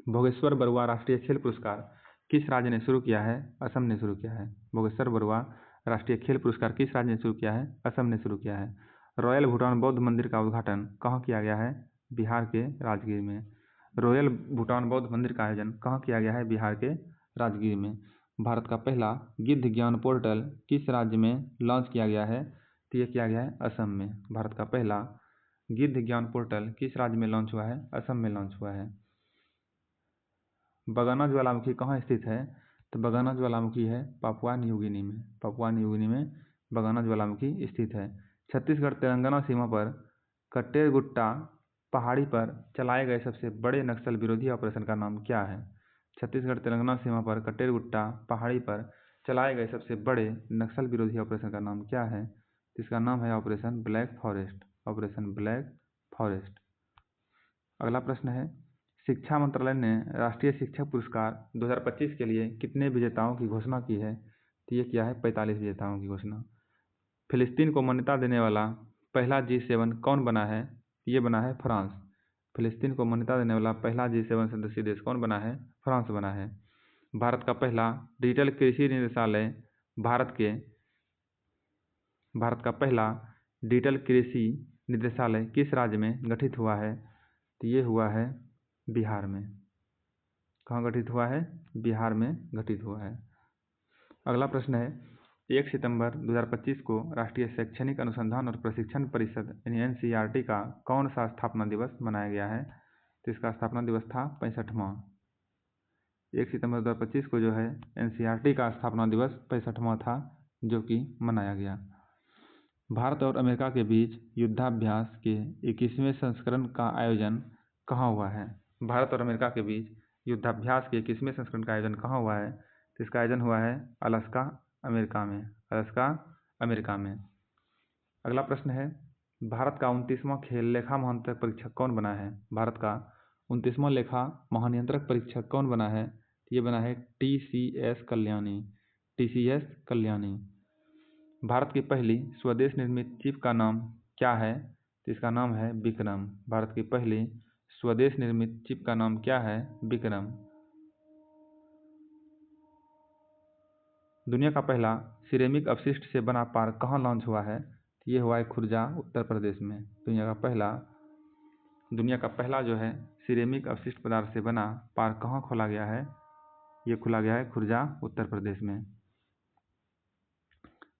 भोगेश्वर बरुआ राष्ट्रीय खेल पुरस्कार किस राज्य ने शुरू किया है? असम ने शुरू किया है। भोगेश्वर बरुआ राष्ट्रीय खेल पुरस्कार किस राज्य ने शुरू किया है? असम ने शुरू किया है। रॉयल भूटान बौद्ध मंदिर का उद्घाटन कहाँ किया गया है? बिहार के राजगीर में। रॉयल भूटान बौद्ध मंदिर का आयोजन कहाँ किया गया है? बिहार के राजगीर में। भारत का पहला गिद्ध ज्ञान पोर्टल किस राज्य में लॉन्च किया गया है? तो ये किया गया है असम में। भारत का पहला गिद्ध ज्ञान पोर्टल किस राज्य में लॉन्च हुआ है? असम में लॉन्च हुआ है। बगाना ज्वालामुखी कहाँ स्थित है? तो बगाना ज्वालामुखी है पापुआ न्यू गिनी में। पापुआ न्यू गिनी में बगाना ज्वालामुखी स्थित है। छत्तीसगढ़ तेलंगाना सीमा पर कट्टेरगुट्टा पहाड़ी पर चलाए गए सबसे बड़े नक्सल विरोधी ऑपरेशन का नाम क्या है? छत्तीसगढ़ तेलंगाना सीमा पर कट्टेरगुट्टा पहाड़ी पर चलाए गए सबसे बड़े नक्सल विरोधी ऑपरेशन का नाम क्या है? इसका नाम है operation black forest. Operation black forest. अगला प्रश्न है, शिक्षा मंत्रालय ने राष्ट्रीय शिक्षक पुरस्कार 2025 के लिए कितने विजेताओं की घोषणा की है? तो ये किया है 45 विजेताओं की घोषणा। फिलिस्तीन को मान्यता देने वाला पहला G7 कौन बना है? ये बना है फ्रांस। फिलिस्तीन को मान्यता देने वाला पहला G7 सदस्यीय देश कौन बना है? फ्रांस बना है। भारत का पहला डिजिटल कृषि निदेशालय भारत का पहला डिजिटल कृषि निदेशालय किस राज्य में गठित हुआ है? तो ये हुआ है बिहार में। कहाँ गठित हुआ है? बिहार में गठित हुआ है। अगला प्रश्न है 1 सितंबर 2025 को राष्ट्रीय शैक्षणिक अनुसंधान और प्रशिक्षण परिषद यानी NCERT का कौन सा स्थापना दिवस मनाया गया है? तो इसका स्थापना दिवस था 65वां। 1 सितंबर 2025 को जो है NCERT का स्थापना दिवस 65वां था, जो कि मनाया गया। भारत और अमेरिका के बीच युद्धाभ्यास के 21वें संस्करण का आयोजन कहाँ हुआ है? भारत और अमेरिका के बीच युद्धाभ्यास के 21वें संस्करण का आयोजन कहाँ हुआ है? तो इसका आयोजन हुआ है अलास्का, अमेरिका में। अलास्का, अमेरिका में। अगला प्रश्न है भारत का 29वां खेल लेखा महानियंत्रक परीक्षक कौन बना है? भारत का 29वां लेखा महानियंत्रक परीक्षक कौन बना है? ये बना है TCS कल्याणी। TCS कल्याणी। भारत की पहली स्वदेश निर्मित चिप का नाम क्या है? तो इसका नाम है विक्रम। भारत की पहली स्वदेश निर्मित चिप का नाम क्या है? विक्रम। दुनिया का पहला सिरेमिक अपशिष्ट से बना पार्क कहाँ लॉन्च हुआ है? ये हुआ है खुर्जा, उत्तर प्रदेश में। दुनिया का पहला जो है सिरेमिक अपशिष्ट पदार्थ से बना पार्क कहाँ खोला गया है? ये खोला गया है खुर्जा, उत्तर प्रदेश में।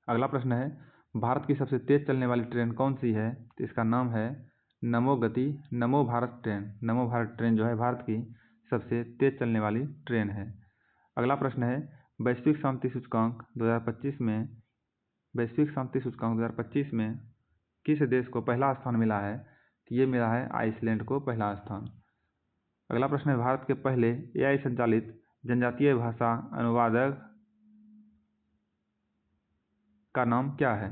अगला प्रश्न है भारत की सबसे तेज चलने वाली ट्रेन कौन सी है? तो इसका नाम है नमो भारत ट्रेन। नमो भारत ट्रेन जो है भारत की सबसे तेज चलने वाली ट्रेन है। अगला प्रश्न है वैश्विक शांति सूचकांक 2025 में किस देश को पहला स्थान मिला है? तो ये मिला है आइसलैंड को पहला स्थान। अगला प्रश्न है भारत के पहले AI संचालित जनजातीय भाषा अनुवादक का नाम क्या है?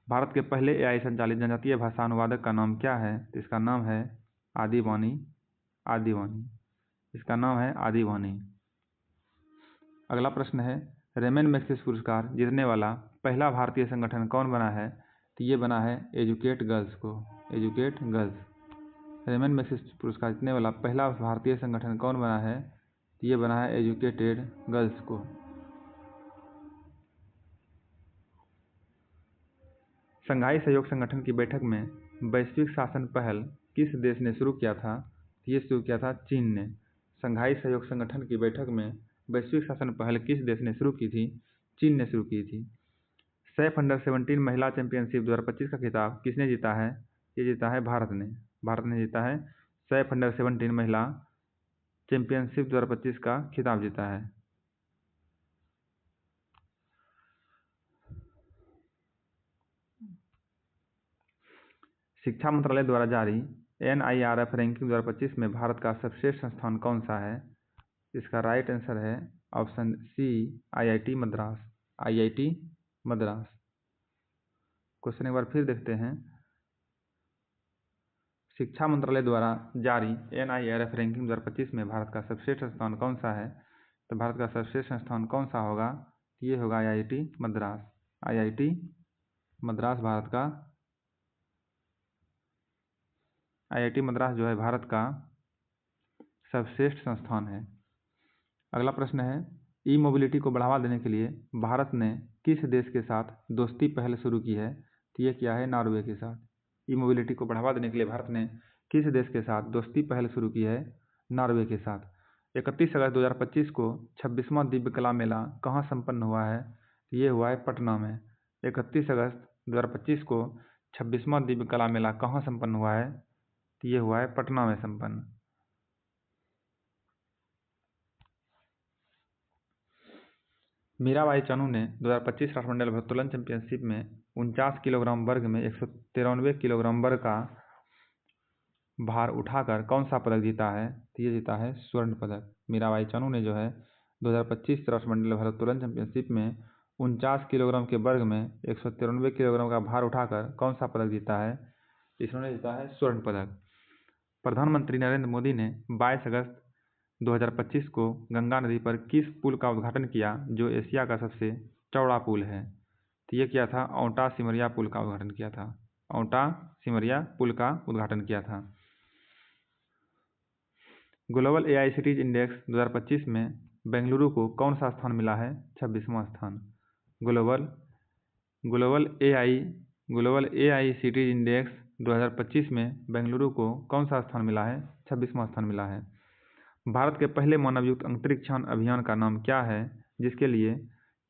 भारत के पहले AI संचालित जनजातीय भाषा अनुवादक का नाम क्या है? तो इसका नाम है आदिवानी। इसका नाम है आदिवानी। अगला प्रश्न है रेमन मैग्सेसे पुरस्कार जीतने वाला पहला भारतीय संगठन कौन बना है? तो ये बना है एजुकेट गर्ल्स। रेमन मैग्सेसे पुरस्कार जीतने वाला पहला भारतीय संगठन कौन बना है? तो ये बना है एजुकेटेड गर्ल्स को। शंघाई सहयोग संगठन की बैठक में वैश्विक शासन पहल किस देश ने शुरू किया था? ये शुरू किया था चीन ने। शंघाई सहयोग संगठन की बैठक में वैश्विक शासन पहल किस देश ने शुरू की थी? चीन ने शुरू की थी। सैफ अंडर-17 महिला चैंपियनशिप 2025 का खिताब किसने जीता है? ये जीता है भारत ने। भारत ने जीता है सैफ अंडर-17 महिला चैंपियनशिप 2025 का खिताब जीता है। शिक्षा मंत्रालय द्वारा जारी NIRF रैंकिंग 2025 में भारत का सर्वश्रेष्ठ संस्थान कौन सा है? इसका राइट आंसर है option C IIT Madras. Question एक बार फिर देखते हैं। शिक्षा मंत्रालय द्वारा जारी NIRF रैंकिंग 2025 में भारत का सर्वश्रेष्ठ संस्थान कौन सा है? तो भारत का सर्वश्रेष्ठ संस्थान कौन सा होगा? ये होगा IIT मद्रास। भारत का IIT मद्रास जो है भारत का सर्वश्रेष्ठ संस्थान है। अगला प्रश्न है ई मोबिलिटी को बढ़ावा देने के लिए भारत ने किस देश के साथ दोस्ती पहल शुरू की है? तो ये क्या है नॉर्वे के साथ। ई मोबिलिटी को बढ़ावा देने के लिए भारत ने किस देश के साथ दोस्ती पहल शुरू की है? नॉर्वे के साथ। 31 अगस्त 2025 को 26वां दिव्य कला मेला कहाँ संपन्न हुआ है? ये हुआ है पटना में। 31 अगस्त 2025 को 26वां दिव्य कला मेला कहाँ संपन्न हुआ है? ये हुआ है पटना में संपन्न। मीराबाई चानू ने 2025 राष्ट्रमंडल भारोत्तोलन चैंपियनशिप में 49 किलोग्राम वर्ग में 193 किलोग्राम वर्ग का भार उठाकर कौन सा पदक जीता है? तो ये जीता है स्वर्ण पदक। मीराबाई चानू ने जो है 2025 राष्ट्रमंडल भारोत्तोलन चैंपियनशिप में 49 किलोग्राम के वर्ग में 193 किलोग्राम का भार उठाकर कौन सा पदक जीता है? इन्होंने जीता है स्वर्ण पदक। प्रधानमंत्री नरेंद्र मोदी ने 22 अगस्त 2025 को गंगा नदी पर किस पुल का उद्घाटन किया जो एशिया का सबसे चौड़ा पुल है? तो ये किया था औंटा सिमरिया पुल का उद्घाटन किया था। औंटा सिमरिया पुल का उद्घाटन किया था। ग्लोबल एआईसीटीज इंडेक्स 2025 में बेंगलुरु को कौन सा स्थान मिला है? 26वां स्थान। ग्लोबल एआईसीटीज इंडेक्स 2025 में बेंगलुरु को कौन सा स्थान मिला है? 26वां स्थान मिला है। भारत के पहले मानवयुक्त अंतरिक्षयान अभियान का नाम क्या है, जिसके लिए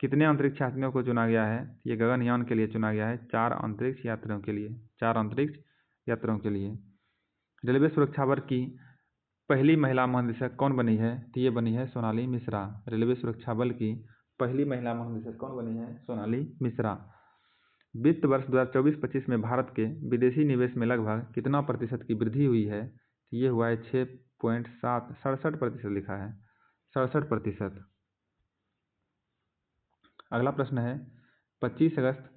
कितने अंतरिक्ष यात्रियों को चुना गया है? ये गगनयान के लिए चुना गया है, 4 अंतरिक्ष यात्रियों के लिए, 4 अंतरिक्ष यात्रियों के लिए। रेलवे सुरक्षा बल की पहली महिला महानिदेशक कौन बनी है? तो ये बनी है सोनाली मिश्रा। रेलवे सुरक्षा बल की पहली महिला महानिदेशक कौन बनी है? सोनाली मिश्रा। वित्त वर्ष 2024-25 में भारत के विदेशी निवेश में लगभग कितना प्रतिशत की वृद्धि हुई है? तो ये हुआ है 67% लिखा है, 67%। अगला प्रश्न है 25 अगस्त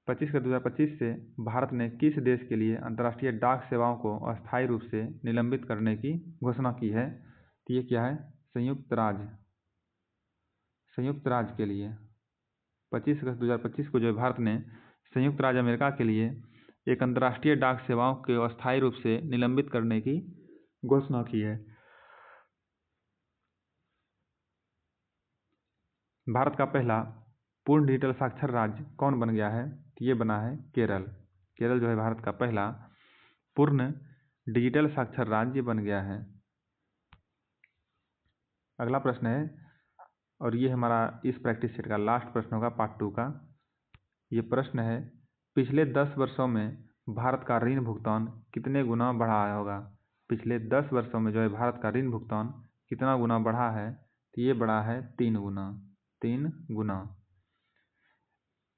2025 से भारत ने किस देश के लिए अंतर्राष्ट्रीय डाक सेवाओं को अस्थायी रूप से निलंबित करने की घोषणा की है? तो ये क्या है? संयुक्त राज्य के लिए 25 अगस्त 2025 को जो भारत ने संयुक्त राज्य अमेरिका के लिए एक अंतर्राष्ट्रीय डाक सेवाओं को अस्थायी रूप से निलंबित करने की घोषणा की है। भारत का पहला पूर्ण डिजिटल साक्षर राज्य कौन बन गया है? तो ये बना है केरल। केरल जो है भारत का पहला पूर्ण डिजिटल साक्षर राज्य बन गया है। अगला प्रश्न है, और ये हमारा इस प्रैक्टिस सेट का लास्ट प्रश्न होगा पार्ट 2 का। ये प्रश्न है, पिछले 10 वर्षों में भारत का ऋण भुगतान कितने गुना बढ़ा होगा? पिछले 10 वर्षों में जो है भारत का ऋण भुगतान कितना गुना बढ़ा है? तो ये बढ़ा है 3 गुना।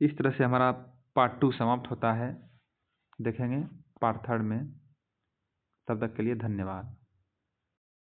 इस तरह से हमारा पार्ट 2 समाप्त होता है। देखेंगे पार्ट 3 में। तब तक के लिए धन्यवाद।